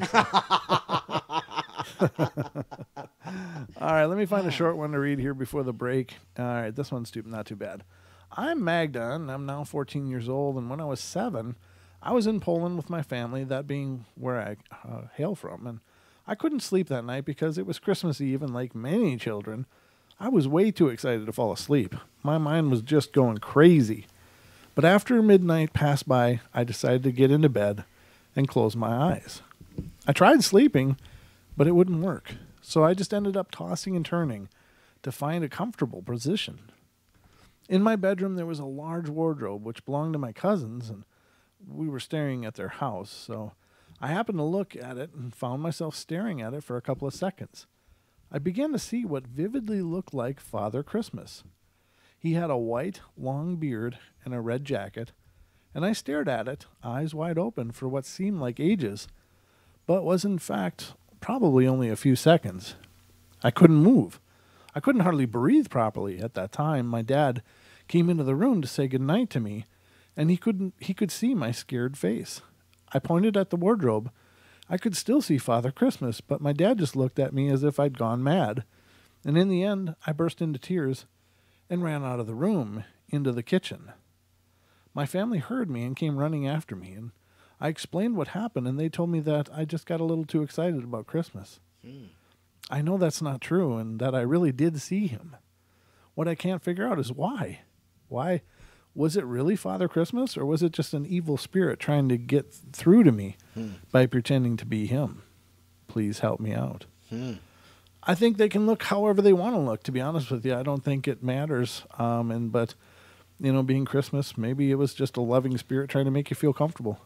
All right, let me find a short one to read here before the break. All right, this one's not too bad. I'm Magda, and I'm now 14 years old, and when I was 7, I was in Poland with my family, that being where I hail from, and I couldn't sleep that night because it was Christmas Eve, and like many children, I was way too excited to fall asleep. My mind was just going crazy. But after midnight passed by, I decided to get into bed and close my eyes. I tried sleeping, but it wouldn't work. So I just ended up tossing and turning to find a comfortable position. In my bedroom, there was a large wardrobe which belonged to my cousins, and we were staring at their house. So I happened to look at it and found myself staring at it for a couple of seconds. I began to see what vividly looked like Father Christmas. He had a white, long beard and a red jacket, and I stared at it, eyes wide open for what seemed like ages, but was in fact probably only a few seconds. I couldn't move. I couldn't hardly breathe properly at that time. My dad came into the room to say goodnight to me, and he could see my scared face. I pointed at the wardrobe. I could still see Father Christmas, but my dad just looked at me as if I'd gone mad. And in the end, I burst into tears and ran out of the room into the kitchen. My family heard me and came running after me, and I explained what happened, and they told me that I just got a little too excited about Christmas. I know that's not true, and that I really did see him. What I can't figure out is why. Why? Was it really Father Christmas, or was it just an evil spirit trying to get through to me by pretending to be him? Please help me out. I think they can look however they want to look, to be honest with you. I don't think it matters. But being Christmas, maybe it was just a loving spirit trying to make you feel comfortable.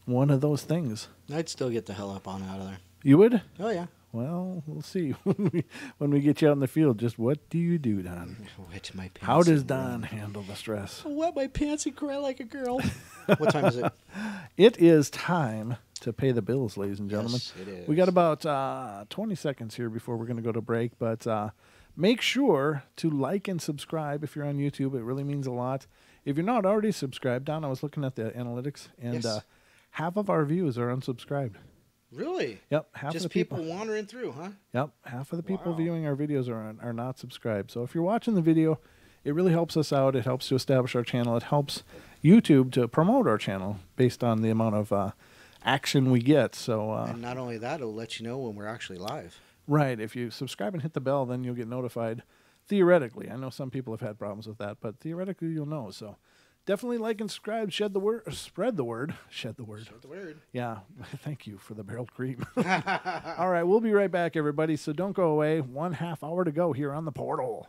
One of those things. I'd still get the hell up on out of there. You would? Oh, yeah. Well, we'll see when we get you out in the field. Just what do you do, Don? Wet my pants. How does and Don run. handle the stress? I'll wet my pants and cry like a girl. What time is it? It is time to pay the bills, ladies and gentlemen. Yes, it is. We got about 20 seconds here before we're going to go to break, but make sure to like and subscribe if you're on YouTube. It really means a lot. If you're not already subscribed, Don, I was looking at the analytics, and Yes. half of our views are unsubscribed. Really? Yep, half Just of the people. wandering through, huh? Yep, half of the people Wow. viewing our videos are not subscribed. So if you're watching the video, it really helps us out. It helps to establish our channel. It helps YouTube to promote our channel based on the amount of action we get. So And not only that, it'll let you know when we're actually live. right, if you subscribe and hit the bell, then you'll get notified. Theoretically, I know some people have had problems with that, but theoretically you'll know. So definitely like and subscribe. Spread the word. Shed the word. Spread the word. Yeah, thank you for the barreled cream. All right, we'll be right back, everybody. So don't go away. 1/2 hour to go here on the portal.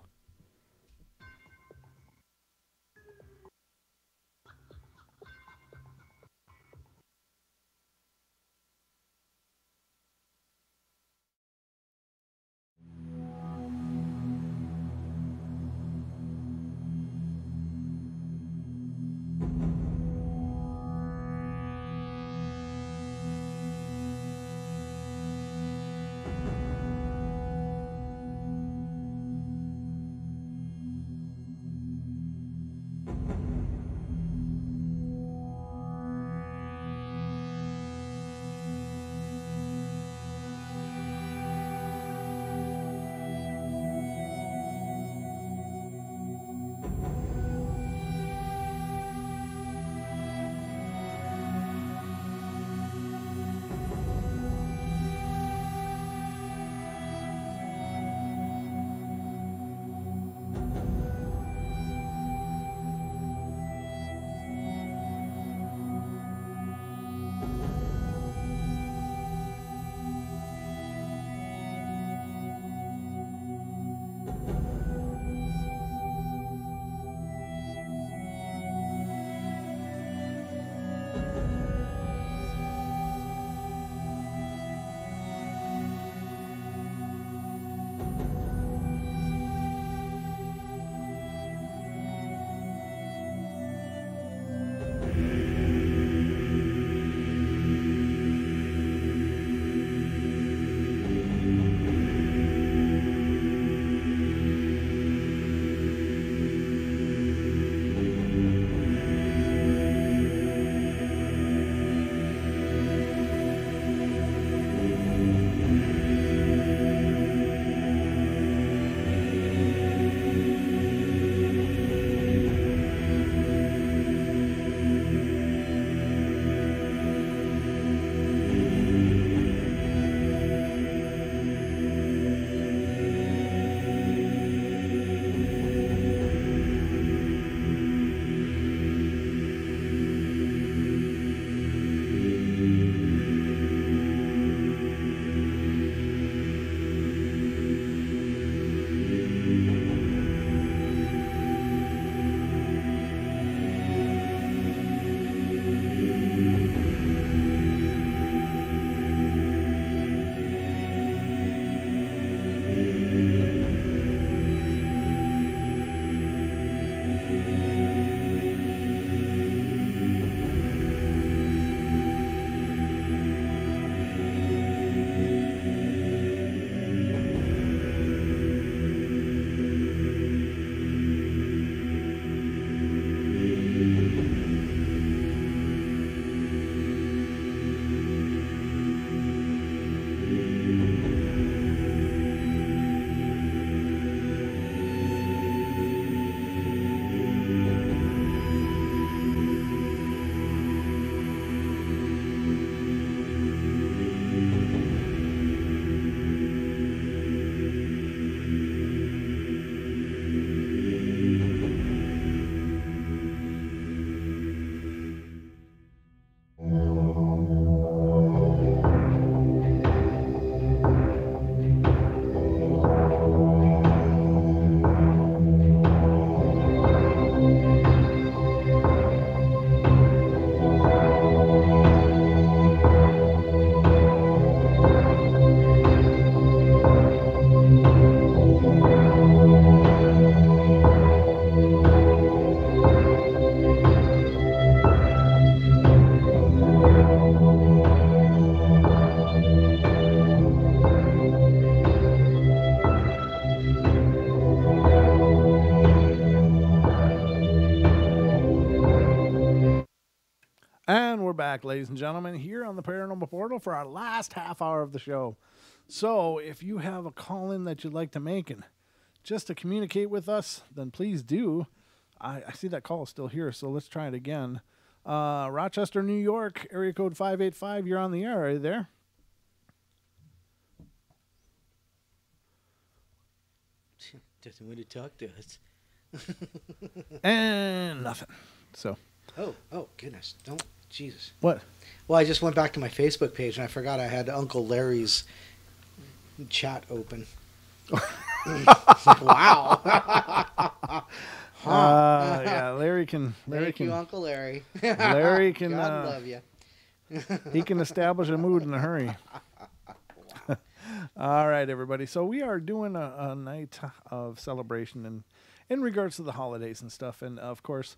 back, ladies and gentlemen, here on the Paranormal Portal for our last half hour of the show. So if you have a call-in that you'd like to make and just to communicate with us, then please do. I see that call is still here, so let's try it again. Rochester, New York, area code 585. You're on the air. Are you there? Doesn't want to talk to us. And nothing. So. Oh, goodness. Don't. Jesus. What? Well, I just went back to my Facebook page and I forgot I had Uncle Larry's chat open. Wow. Yeah, Larry can. Thank you, Uncle Larry. Larry can. God love you. He can establish a mood in a hurry. All right, everybody. So we are doing a night of celebration in regards to the holidays and stuff. And, of course,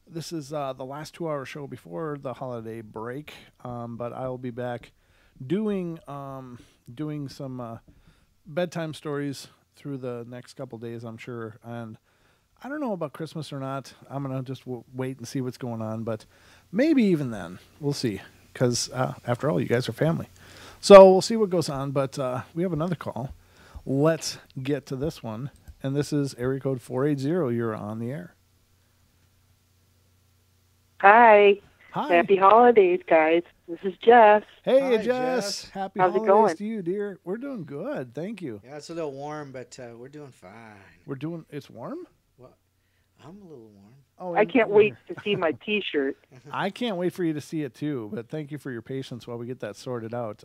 this is the last 2-hour show before the holiday break. But I will be back doing some bedtime stories through the next couple days, I'm sure. And I don't know about Christmas or not. I'm going to just wait and see what's going on. But maybe even then. We'll see. Because, after all, you guys are family. So we'll see what goes on, but we have another call. Let's get to this one. And this is area code 480. You're on the air. Hi. Hi. Happy holidays, guys. This is Jess. Hey, Hi, Jess. Jess. Happy How's it holidays going? to you, dear. We're doing good. Thank you. Yeah, it's a little warm, but we're doing fine. It's warm? Well, I'm a little warm. Oh, I can't wait to see my T-shirt. I can't wait for you to see it, too. But thank you for your patience while we get that sorted out.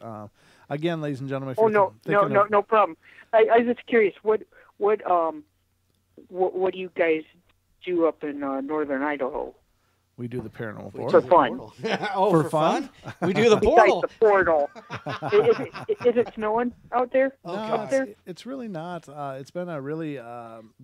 Again, ladies and gentlemen. If Oh you're no problem. I was just curious. What do you guys do up in northern Idaho? We do the Paranormal We Portal. For fun. Oh, For for fun? fun? We do the Besides portal. the portal. Is it snowing out there? Oh, No, God. it's really not. It's been a really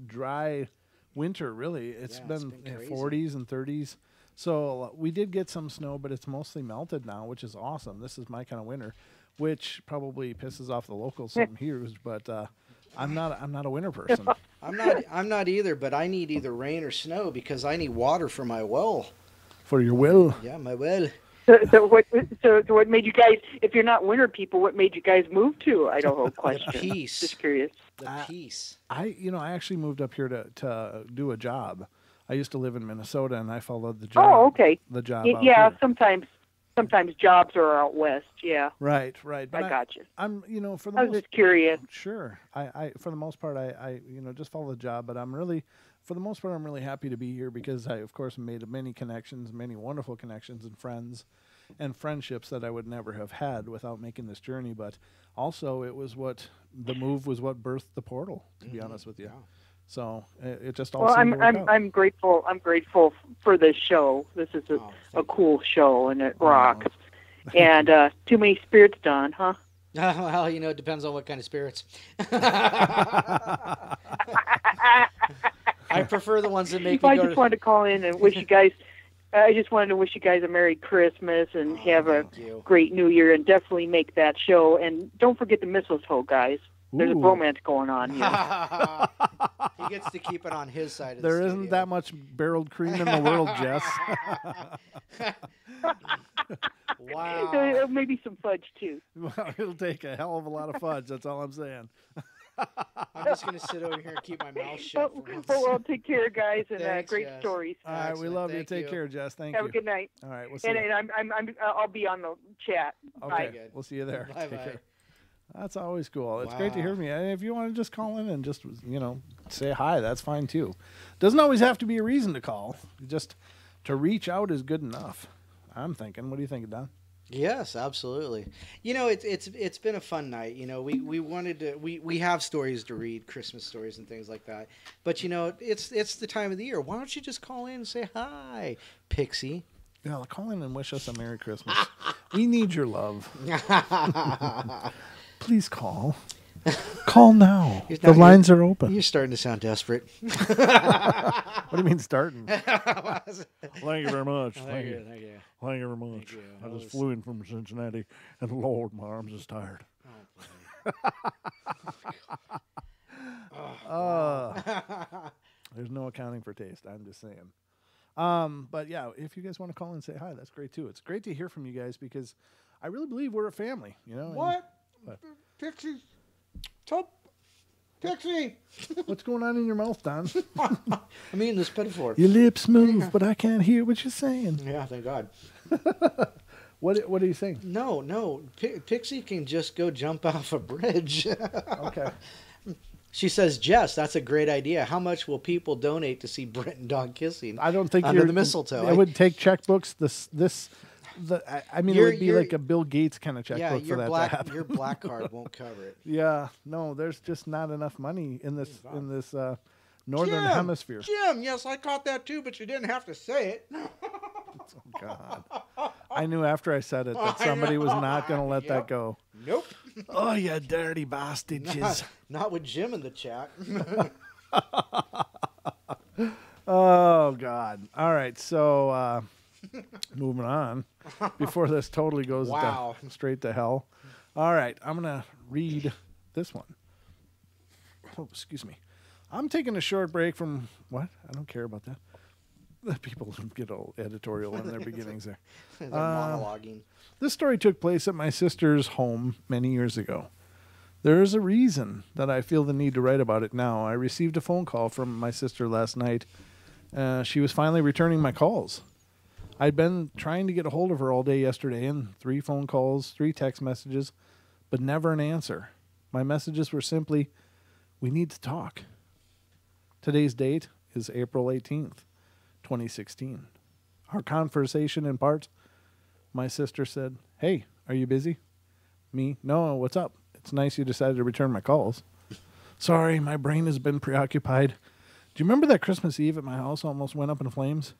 dry winter, really. It's Yeah, it's been been crazy. 40s and 30s. So we did get some snow, but it's mostly melted now, which is awesome. This is my kind of winter, which probably pisses off the locals some here, but I'm not a winter person. I'm not either, but I need either rain or snow because I need water for my well. For your will. Yeah, my well. So what made you guys? If you're not winter people, what made you guys move to Idaho? Question. peace. Just curious. The peace. I actually moved up here to do a job. I used to live in Minnesota, and I followed the job. Oh, okay. The job. Yeah, out here. sometimes jobs are out west. Yeah, Right. But I got you. I'm, for the I was most just curious. Sure. I for the most part, I just follow the job, but for the most part, I'm really happy to be here because I, of course, made many connections, many wonderful connections and friends and friendships that I would never have had without making this journey. But also the move was what birthed the portal, to be honest with you. Yeah. So it just all Well, seemed to work out. I'm grateful. I'm grateful for this show. This is a cool show, and it rocks. And too many spirits done, huh? Well, it depends on what kind of spirits. I prefer the ones that make me I go just wanted to call in and wish you guys. I just wanted to wish you guys a Merry Christmas and have a thank you. great New Year, and definitely make that show. And don't forget the mistletoe, guys. There's a Ooh. romance going on here. He gets to keep it on his side of There the isn't studio. that much barreled cream in the world, Jess. Wow. Maybe some fudge too. Well, it'll take a hell of a lot of fudge. That's all I'm saying. I'm just going to sit over here and keep my mouth shut. Oh, for once. well, take care, guys, and Thanks, great Jess. stories. All right, we Excellent. love you. Thank Take you. care, Jess. Thank Have you. a good night. All right, we'll see And, you. and I'll be on the chat. Okay, Good. we'll see you there. Bye-bye. Take care. That's always cool. It's great to hear Wow. from you. And if you want to just call in and just, say hi, that's fine too. Doesn't always have to be a reason to call. Just to reach out is good enough. I'm thinking. What do you think, Don? Yes, absolutely. It's been a fun night. We wanted to we have stories to read, Christmas stories and things like that. But it's the time of the year. Why don't you just call in and say hi, Pixie? Yeah, call in and wish us a Merry Christmas. We need your love. Please call. Call now. The lines are open. You're starting to sound desperate. What do you mean starting? Thank you very much. Thank you. Thank you very much. you. I That just was- flew in from Cincinnati, and Lord, my arms is tired. There's no accounting for taste. I'm just saying. But yeah, if you guys want to call and say hi, that's great too. It's great to hear from you guys because I really believe we're a family, you know. What? What? Pixie. Top. Pixie. What's going on in your mouth, Don? I'm eating this pinafore. Your lips move, but I can't hear what you're saying. Yeah, thank God. What are you saying? No. Pixie can just go jump off a bridge. Okay. She says, Jess, that's a great idea. How much will people donate to see Brent and Dawn kissing? I don't think under the mistletoe. It would take checkbooks. It would be like a Bill Gates kind of checkbook for that to happen. Your black card won't cover it. Yeah, no, there's just not enough money in this northern hemisphere. Jim, yes, I caught that too, but you didn't have to say it. Oh God, I knew after I said it that somebody was not going to let that go. Nope. Oh, you dirty bastards! Not with Jim in the chat. Oh God! All right, so moving on before this totally goes straight to hell. All right, I'm gonna read this one. Oh, excuse me. I'm taking a short break from what? I don't care about that. The people get all editorial in their beginnings there. They're monologuing. This story took place at my sister's home many years ago. There is a reason that I feel the need to write about it now. I received a phone call from my sister last night. She was finally returning my calls. I'd been trying to get a hold of her all day yesterday, and 3 phone calls, 3 text messages, but never an answer. My messages were simply, "We need to talk." Today's date is April 18th, 2016. Our conversation in part, my sister said, "Hey, are you busy?" Me, "No, what's up? It's nice you decided to return my calls." "Sorry, my brain has been preoccupied. Do you remember that Christmas Eve at my house almost went up in flames?"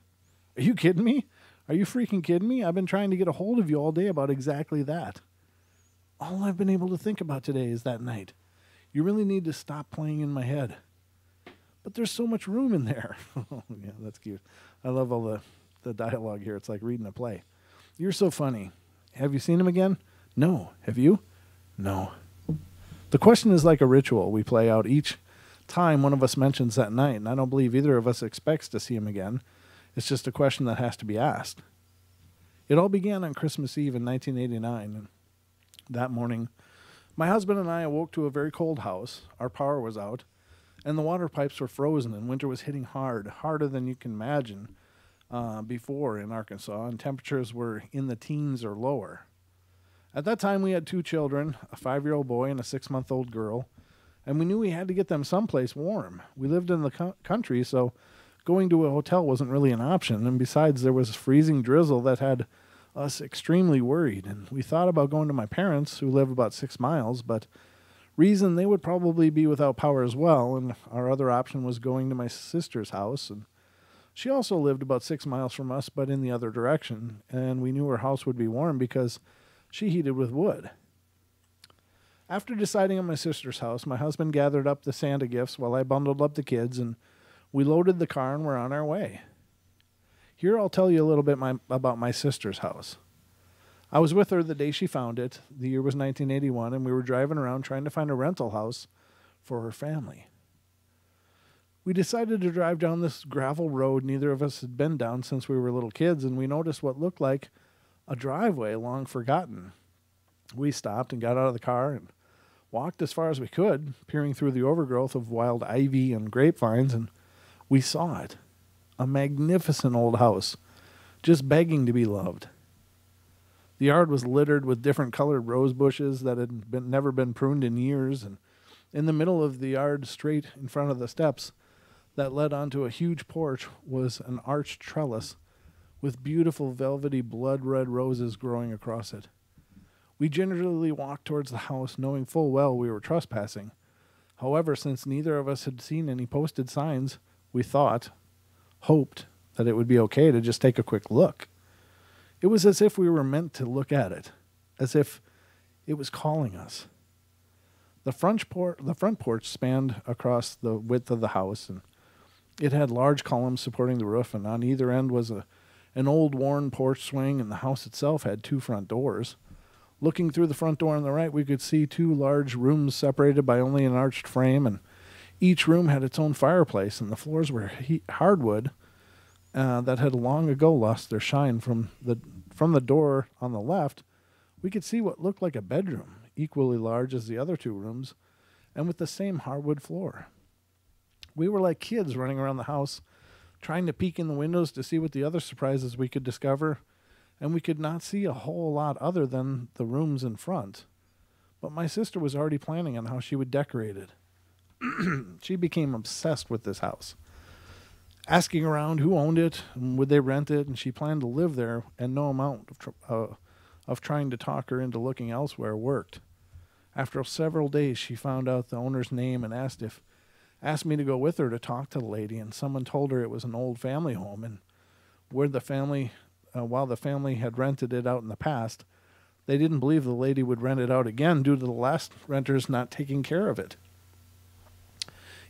"Are you kidding me? Are you freaking kidding me? I've been trying to get a hold of you all day about exactly that. All I've been able to think about today is that night. You really need to stop playing in my head. But there's so much room in there." Oh, yeah, that's cute. I love all the dialogue here. It's like reading a play. "You're so funny. Have you seen him again?" "No. Have you?" "No." The question is like a ritual we play out each time one of us mentions that night, and I don't believe either of us expects to see him again. It's just a question that has to be asked. It all began on Christmas Eve in 1989. And that morning, my husband and I awoke to a very cold house. Our power was out, and the water pipes were frozen, and winter was hitting hard, harder than you can imagine before in Arkansas, and temperatures were in the teens or lower. At that time, we had 2 children, a 5-year-old boy and a 6-month-old girl, and we knew we had to get them someplace warm. We lived in the country, so going to a hotel wasn't really an option, and besides, there was freezing drizzle that had us extremely worried, and we thought about going to my parents, who live about 6 miles, but reasoned they would probably be without power as well, and our other option was going to my sister's house, and she also lived about 6 miles from us, but in the other direction, and we knew her house would be warm because she heated with wood. After deciding on my sister's house, my husband gathered up the Santa gifts while I bundled up the kids, and we loaded the car and were on our way. Here I'll tell you a little bit about my sister's house. I was with her the day she found it. The year was 1981, and we were driving around trying to find a rental house for her family. We decided to drive down this gravel road neither of us had been down since we were little kids, and we noticed what looked like a driveway long forgotten. We stopped and got out of the car and walked as far as we could, peering through the overgrowth of wild ivy and grapevines, and we saw it. A magnificent old house, just begging to be loved. The yard was littered with different colored rose bushes that had never been pruned in years, and in the middle of the yard, straight in front of the steps that led onto a huge porch, was an arched trellis with beautiful velvety blood-red roses growing across it. We gingerly walked towards the house, knowing full well we were trespassing. However, since neither of us had seen any posted signs, we hoped that it would be okay to just take a quick look. It was as if we were meant to look at it, as if it was calling us. The front porch spanned across the width of the house, and it had large columns supporting the roof, and on either end was an old worn porch swing, and the house itself had 2 front doors. Looking through the front door on the right, we could see 2 large rooms separated by only an arched frame, and each room had its own fireplace, and the floors were hardwood, that had long ago lost their shine. From the door on the left, we could see what looked like a bedroom, equally large as the other two rooms, and with the same hardwood floor. We were like kids running around the house, trying to peek in the windows to see what the other surprises we could discover, and we could not see a whole lot other than the rooms in front. But my sister was already planning on how she would decorate it. She became obsessed with this house, asking around who owned it and would they rent it, and she planned to live there, and no amount of trying to talk her into looking elsewhere worked. After several days, she found out the owner's name and asked me to go with her to talk to the lady, and someone told her it was an old family home, and while the family had rented it out in the past, they didn't believe the lady would rent it out again due to the last renters not taking care of it.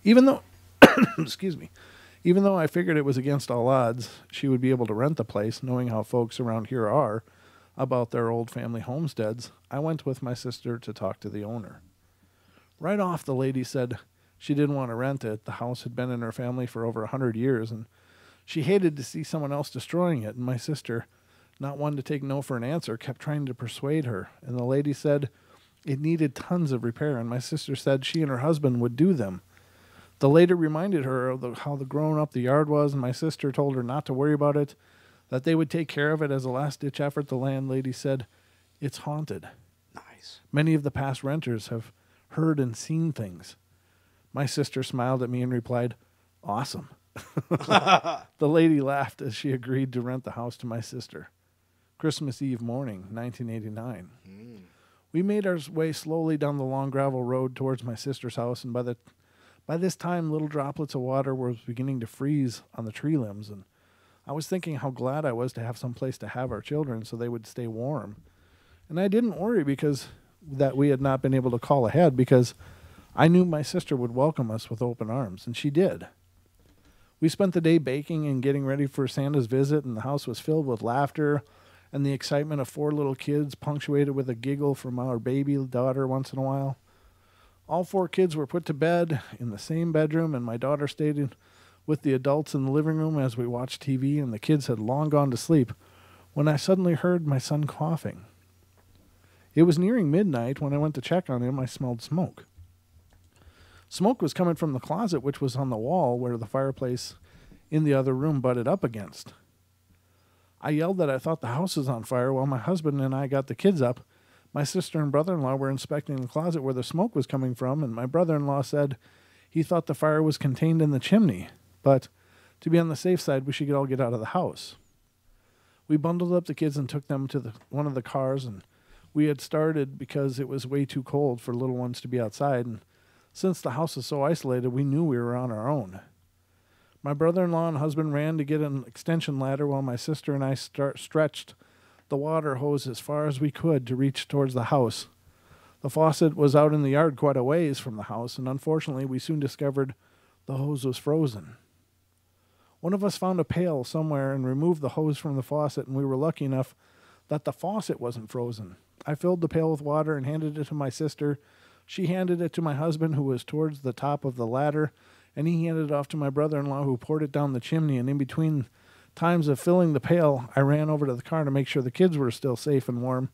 Even though, even though I figured it was against all odds she would be able to rent the place, knowing how folks around here are about their old family homesteads, I went with my sister to talk to the owner. Right off, the lady said she didn't want to rent it. The house had been in her family for over 100 years, and she hated to see someone else destroying it. And my sister, not one to take no for an answer, kept trying to persuade her. And the lady said it needed tons of repair, and my sister said she and her husband would do them. The lady reminded her of how grown up the yard was, and my sister told her not to worry about it, that they would take care of it as a last-ditch effort. The landlady said, "It's haunted." Nice. Many of the past renters have heard and seen things. My sister smiled at me and replied, "Awesome." The lady laughed as she agreed to rent the house to my sister. Christmas Eve morning, 1989. We made our way slowly down the long gravel road towards my sister's house, and by this time, little droplets of water were beginning to freeze on the tree limbs, and I was thinking how glad I was to have some place to have our children so they would stay warm. And I didn't worry that we had not been able to call ahead, because I knew my sister would welcome us with open arms, and she did. We spent the day baking and getting ready for Santa's visit, and the house was filled with laughter and the excitement of 4 little kids, punctuated with a giggle from our baby daughter once in a while. All 4 kids were put to bed in the same bedroom, and my daughter stayed with the adults in the living room as we watched TV, and the kids had long gone to sleep when I suddenly heard my son coughing. It was nearing midnight. When I went to check on him, I smelled smoke. Smoke was coming from the closet, which was on the wall where the fireplace in the other room butted up against. I yelled that I thought the house was on fire while my husband and I got the kids up. My sister and brother-in-law were inspecting the closet where the smoke was coming from, and my brother-in-law said he thought the fire was contained in the chimney, but to be on the safe side, we should all get out of the house. We bundled up the kids and took them to one of the cars, and we had started because it was way too cold for little ones to be outside, and since the house is so isolated, we knew we were on our own. My brother-in-law and husband ran to get an extension ladder while my sister and I stretched the water hose as far as we could to reach towards the house. The faucet was out in the yard quite a ways from the house, and unfortunately we soon discovered the hose was frozen. One of us found a pail somewhere and removed the hose from the faucet, and we were lucky enough that the faucet wasn't frozen. I filled the pail with water and handed it to my sister. She handed it to my husband, who was towards the top of the ladder, and he handed it off to my brother-in-law, who poured it down the chimney. And in between times of filling the pail, I ran over to the car to make sure the kids were still safe and warm.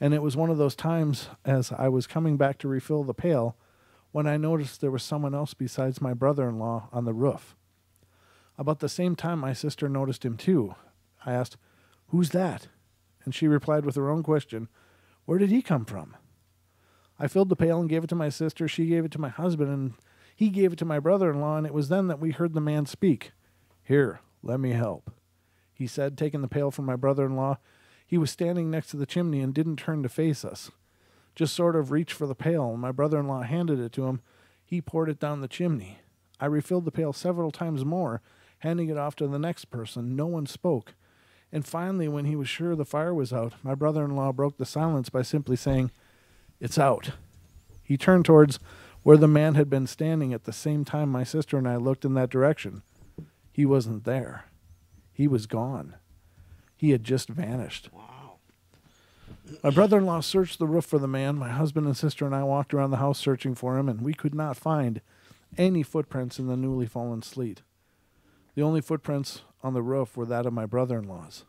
And it was one of those times, as I was coming back to refill the pail, when I noticed there was someone else besides my brother-in-law on the roof. About the same time, my sister noticed him too. I asked, "Who's that?" And she replied with her own question, "Where did he come from?" I filled the pail and gave it to my sister. She gave it to my husband, and he gave it to my brother-in-law, and it was then that we heard the man speak. "Here, let me help," he said, taking the pail from my brother-in-law. He was standing next to the chimney and didn't turn to face us, just sort of reached for the pail, and my brother-in-law handed it to him. He poured it down the chimney. I refilled the pail several times more, handing it off to the next person. No one spoke. And finally, when he was sure the fire was out, my brother-in-law broke the silence by simply saying, "It's out." He turned towards where the man had been standing. At the same time, my sister and I looked in that direction. He wasn't there. He was gone. He had just vanished. Wow. My brother-in-law searched the roof for the man. My husband and sister and I walked around the house searching for him, and we could not find any footprints in the newly fallen sleet. The only footprints on the roof were that of my brother-in-law's.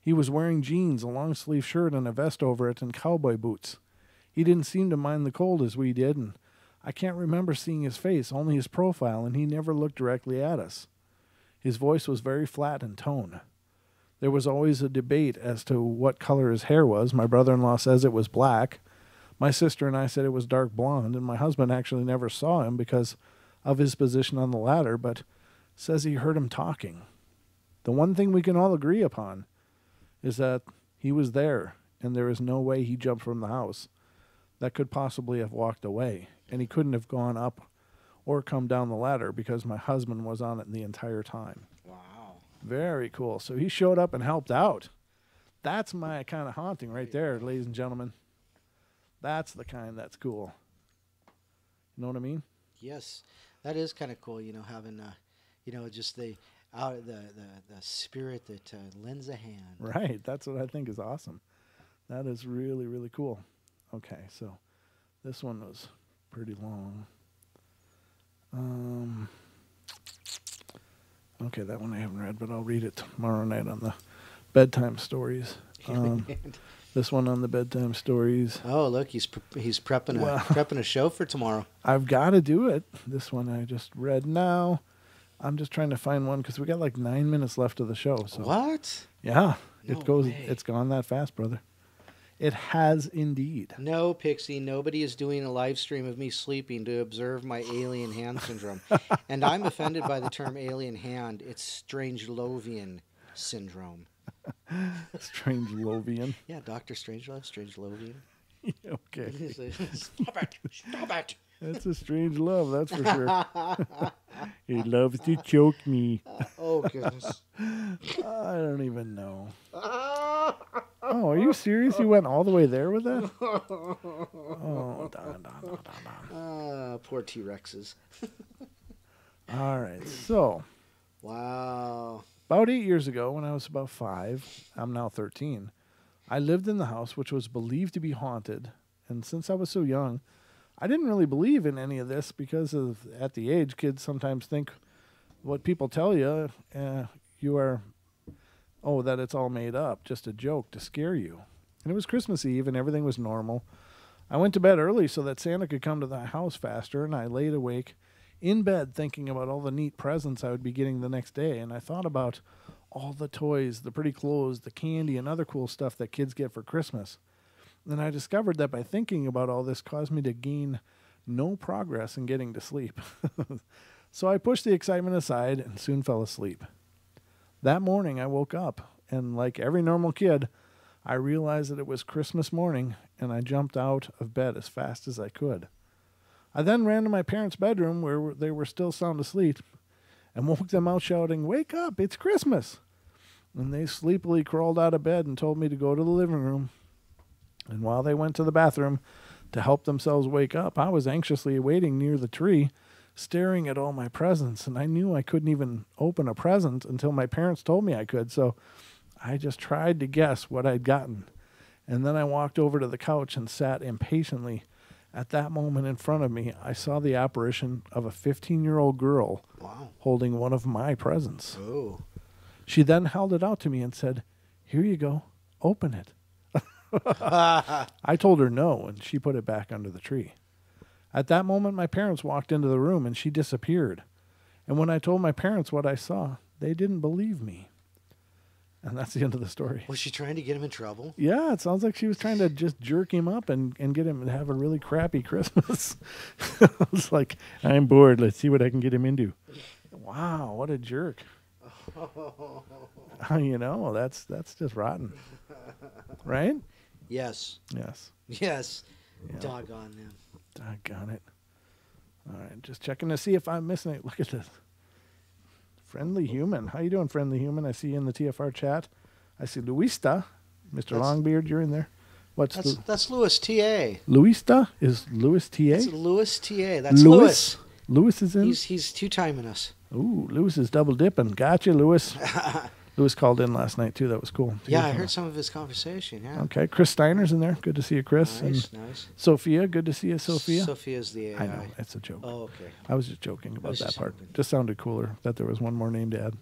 He was wearing jeans, a long-sleeve shirt, and a vest over it, and cowboy boots. He didn't seem to mind the cold as we did, and I can't remember seeing his face, only his profile, and he never looked directly at us. His voice was very flat in tone. There was always a debate as to what color his hair was. My brother-in-law says it was black. My sister and I said it was dark blonde, and my husband actually never saw him because of his position on the ladder, but says he heard him talking. The one thing we can all agree upon is that he was there, and there is no way he jumped from the house that could possibly have walked away, and he couldn't have gone up or come down the ladder because my husband was on it the entire time. Wow. Very cool. So he showed up and helped out. That's my kind of haunting right there, ladies and gentlemen. That's the kind that's cool. You know what I mean? Yes, that is kind of cool. Having just the spirit that lends a hand. Right. That's what I think is awesome. That is really, really cool. Okay, so this one was pretty long. Okay, that one I haven't read, but I'll read it tomorrow night on the bedtime stories. This one on the bedtime stories. Oh, look, he's prepping a show for tomorrow. I've got to do it. This one I just read now. I'm just trying to find one because we got like 9 minutes left of the show. So what? Yeah, No way. It's gone that fast, brother. It has indeed. No, Pixie, nobody is doing a live stream of me sleeping to observe my alien hand syndrome. And I'm offended by the term alien hand. It's Strangelovian syndrome. Strangelovian? Yeah, Dr. Strangelove, Strangelovian. Okay. Stop it. Stop it. That's a strange love, that's for sure. He loves to choke me. Oh, goodness. I don't even know. Oh, are you serious? You went all the way there with that? Oh, Poor T-Rexes. All right, so. Wow. About 8 years ago, when I was about 5, I'm now 13, I lived in the house which was believed to be haunted. And since I was so young, I didn't really believe in any of this because at the age, kids sometimes think what people tell you, that it's all made up, just a joke to scare you. And it was Christmas Eve and everything was normal. I went to bed early so that Santa could come to the house faster, and I laid awake in bed thinking about all the neat presents I would be getting the next day. And I thought about all the toys, the pretty clothes, the candy, and other cool stuff that kids get for Christmas. And I discovered that by thinking about all this caused me to gain no progress in getting to sleep. So I pushed the excitement aside and soon fell asleep. That morning I woke up, and like every normal kid, I realized that it was Christmas morning, and I jumped out of bed as fast as I could. I then ran to my parents' bedroom where they were still sound asleep and woke them out shouting, "Wake up, it's Christmas!" And they sleepily crawled out of bed and told me to go to the living room. And while they went to the bathroom to help themselves wake up, I was anxiously waiting near the tree, staring at all my presents. And I knew I couldn't even open a present until my parents told me I could. So I just tried to guess what I'd gotten. And then I walked over to the couch and sat impatiently. At that moment in front of me, I saw the apparition of a 15-year-old girl holding one of my presents. Oh. She then held it out to me and said, "Here you go. Open it." I told her no, and she put it back under the tree. At that moment, my parents walked into the room, and she disappeared. And when I told my parents what I saw, they didn't believe me. And that's the end of the story. Was she trying to get him in trouble? Yeah, it sounds like she was trying to just jerk him up and get him to have a really crappy Christmas. I was like, I'm bored. Let's see what I can get him into. Wow, what a jerk. That's just rotten. Right? Yes. Yes. Yes. Yeah. Doggone them. Doggone it. All right, just checking to see if I'm missing it. Look at this. Friendly Human. How you doing, Friendly Human? I see you in the TFR chat. I see Luista. Mr. Longbeard, you're in there. That's Louis T.A. Luista? Is Louis T.A.? That's Louis T.A. That's Louis. Louis is in? He's two-timing us. Ooh, Louis is double dipping. Gotcha, Louis. Louis called in last night, too. That was cool. Yeah, I heard some of his conversation, yeah. Okay, Chris Steiner's in there. Good to see you, Chris. Nice. Sophia, good to see you, Sophia. Sophia's the AI. I know, it's a joke. Oh, okay. I was just joking about that part. Joking. Just sounded cooler that there was one more name to add.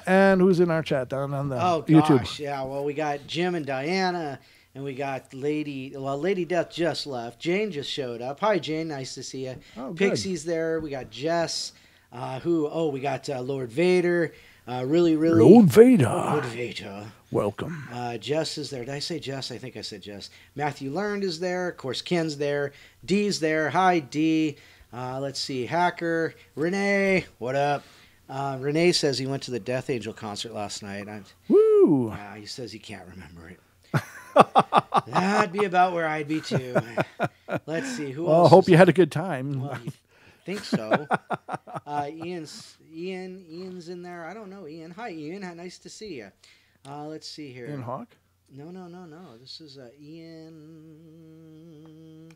And who's in our chat down on the Oh YouTube? gosh, yeah. Well, we got Jim and Diana, and we got Lady. Well, Lady Death just left. Jane just showed up. Hi, Jane. Nice to see you. Oh, good. Pixie's there. We got Jess. We got Lord Vader. Really. Lord Vader. Lord Vader. Welcome. Jess is there. Did I say Jess? I think I said Jess. Matthew Learned is there. Of course, Ken's there. Dee's there. Hi, Dee. Let's see. Hacker. Renee. What up? Renee says he went to the Death Angel concert last night. Woo! He says he can't remember it. That'd be about where I'd be too. Let's see. Who else? I hope you had a good time. Well, you think so. Ian's in there. I don't know, Ian. Hi, Ian. Nice to see you. Let's see here. Ian Hawk? No. This is Ian.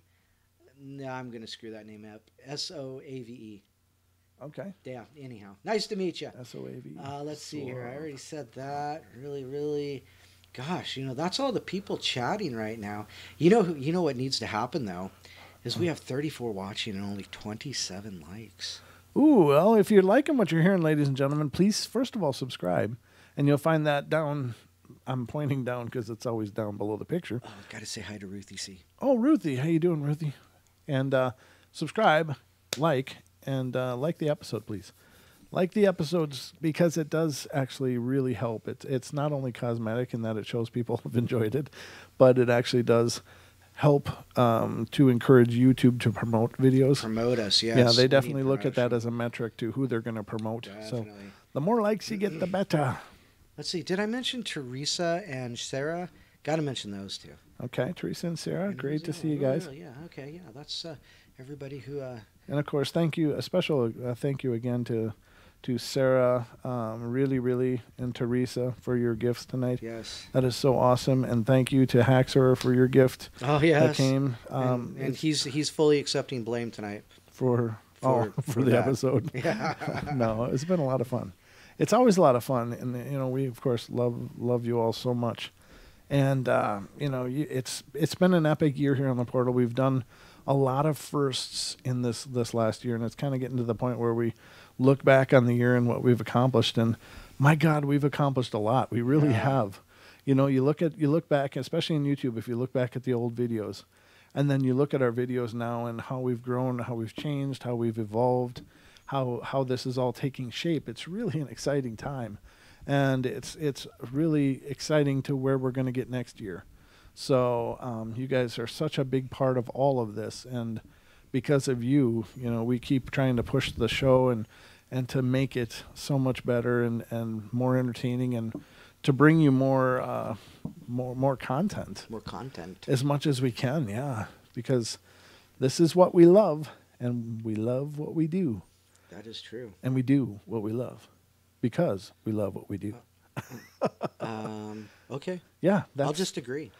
No, I'm going to screw that name up. Soave. Okay. Yeah, anyhow. Nice to meet you. Soave. Let's see here. I already said that. Really. Gosh, that's all the people chatting right now. You know what needs to happen, though, is we have 34 watching and only 27 likes. Ooh, well, if you're liking what you're hearing, ladies and gentlemen, please, first of all, subscribe. And you'll find that down. I'm pointing down because it's always down below the picture. Oh, got to say hi to Ruthie C. Oh, Ruthie. How you doing, Ruthie? And subscribe, like the episode, please. Like the episodes because it does actually really help. It's not only cosmetic in that it shows people have enjoyed it, but it actually does help to encourage YouTube to promote videos. Promote us, yes. Yeah, they definitely look at that as a metric to who they're going to promote. Definitely. So the more likes you get, the better. Let's see. Did I mention Teresa and Sarah? Got to mention those two. Okay, Teresa and Sarah, great to see you guys. Yeah, okay, yeah. That's everybody who... And, of course, thank you. A special thank you again to Sarah, really, and Teresa for your gifts tonight. Yes. That is so awesome. And thank you to Haxor for your gift. Oh, yes. That came. And he's fully accepting blame tonight. For the episode. Yeah. No, it's been a lot of fun. It's always a lot of fun. And, we, of course, love you all so much. And, it's been an epic year here on the portal. We've done a lot of firsts in this last year, and it's kind of getting to the point where we look back on the year and what we've accomplished. And my God, we've accomplished a lot. We really have. You look back, especially in YouTube, if you look back at the old videos, and then you look at our videos now and how we've grown, how we've changed, how we've evolved, how this is all taking shape. It's really an exciting time. And it's really exciting to where we're going to get next year. So you guys are such a big part of all of this. And because of you, we keep trying to push the show and to make it so much better and more entertaining and to bring you more content. More content. As much as we can, yeah. Because this is what we love, and we love what we do. That is true. And we do what we love. Because we love what we do. Okay. Yeah. I'll just agree.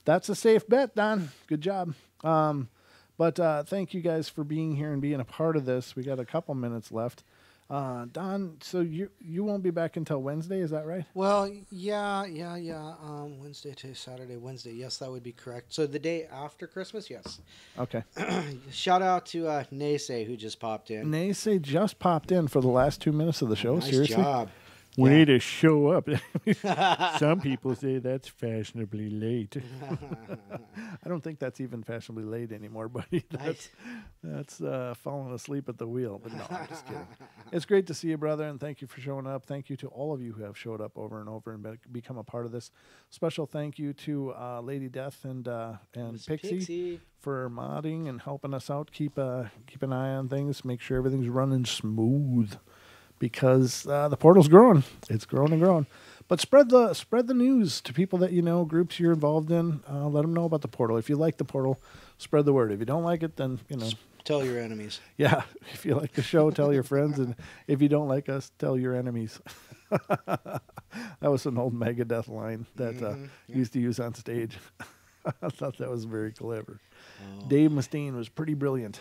That's a safe bet, Don. Good job. But thank you guys for being here and being a part of this. We got a couple minutes left. Don, so you won't be back until Wednesday, is that right? Well, yeah. Wednesday to Saturday, Wednesday. Yes, that would be correct. So the day after Christmas, yes. Okay. Shout out to Naysay who just popped in. Naysay just popped in for the last 2 minutes of the show. Nice Seriously? job. Way to show up. Some people say that's fashionably late. I don't think that's even fashionably late anymore, buddy. That's falling asleep at the wheel. But no, I'm just kidding. It's great to see you, brother, and thank you for showing up. Thank you to all of you who have showed up over and over and become a part of this. Special thank you to Lady Death and Pixie for modding and helping us out. Keep an eye on things. Make sure everything's running smooth. Because the portal's growing. It's growing and growing. But spread the news to people that you know, groups you're involved in. Let them know about the portal. If you like the portal, spread the word. If you don't like it, then, tell your enemies. Yeah. If you like the show, tell your friends. And if you don't like us, tell your enemies. That was an old Megadeth line that used to use on stage. I thought that was very clever. Oh. Dave Mustaine was pretty brilliant.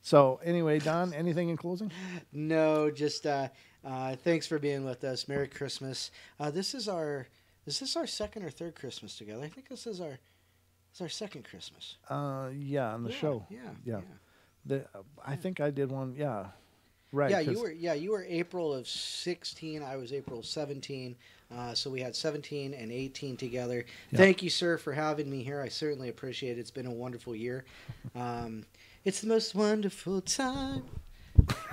So anyway, Don, anything in closing? No, just thanks for being with us. Merry Christmas. Is this our second or third Christmas together? I think this is our second Christmas. Yeah, on the show. Yeah. I think I did one. Yeah. Right. Yeah, 'cause- you were April of 16. I was April of 17. So we had 17 and 18 together. Yep. Thank you, sir, for having me here. I certainly appreciate it. It's been a wonderful year. It's the most wonderful time.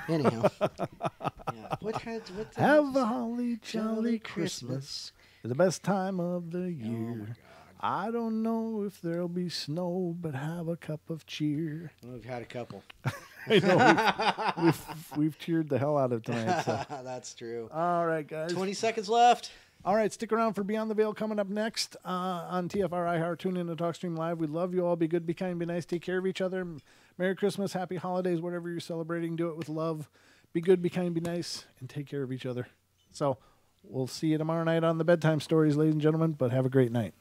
Anyhow, yeah. What the Have hell- a holly jolly Christmas. The best time of the year. Oh my God. I don't know if there'll be snow, but have a cup of cheer. Well, we've had a couple. I know we've cheered the hell out of tonight. So. That's true. All right, guys. 20 seconds left. All right, stick around for Beyond the Veil coming up next on TFR iHeart. Tune in to TalkStream Live. We love you all. Be good, be kind, be nice. Take care of each other. Merry Christmas, Happy Holidays, whatever you're celebrating. Do it with love. Be good, be kind, be nice, and take care of each other. So we'll see you tomorrow night on the Bedtime Stories, ladies and gentlemen, but have a great night.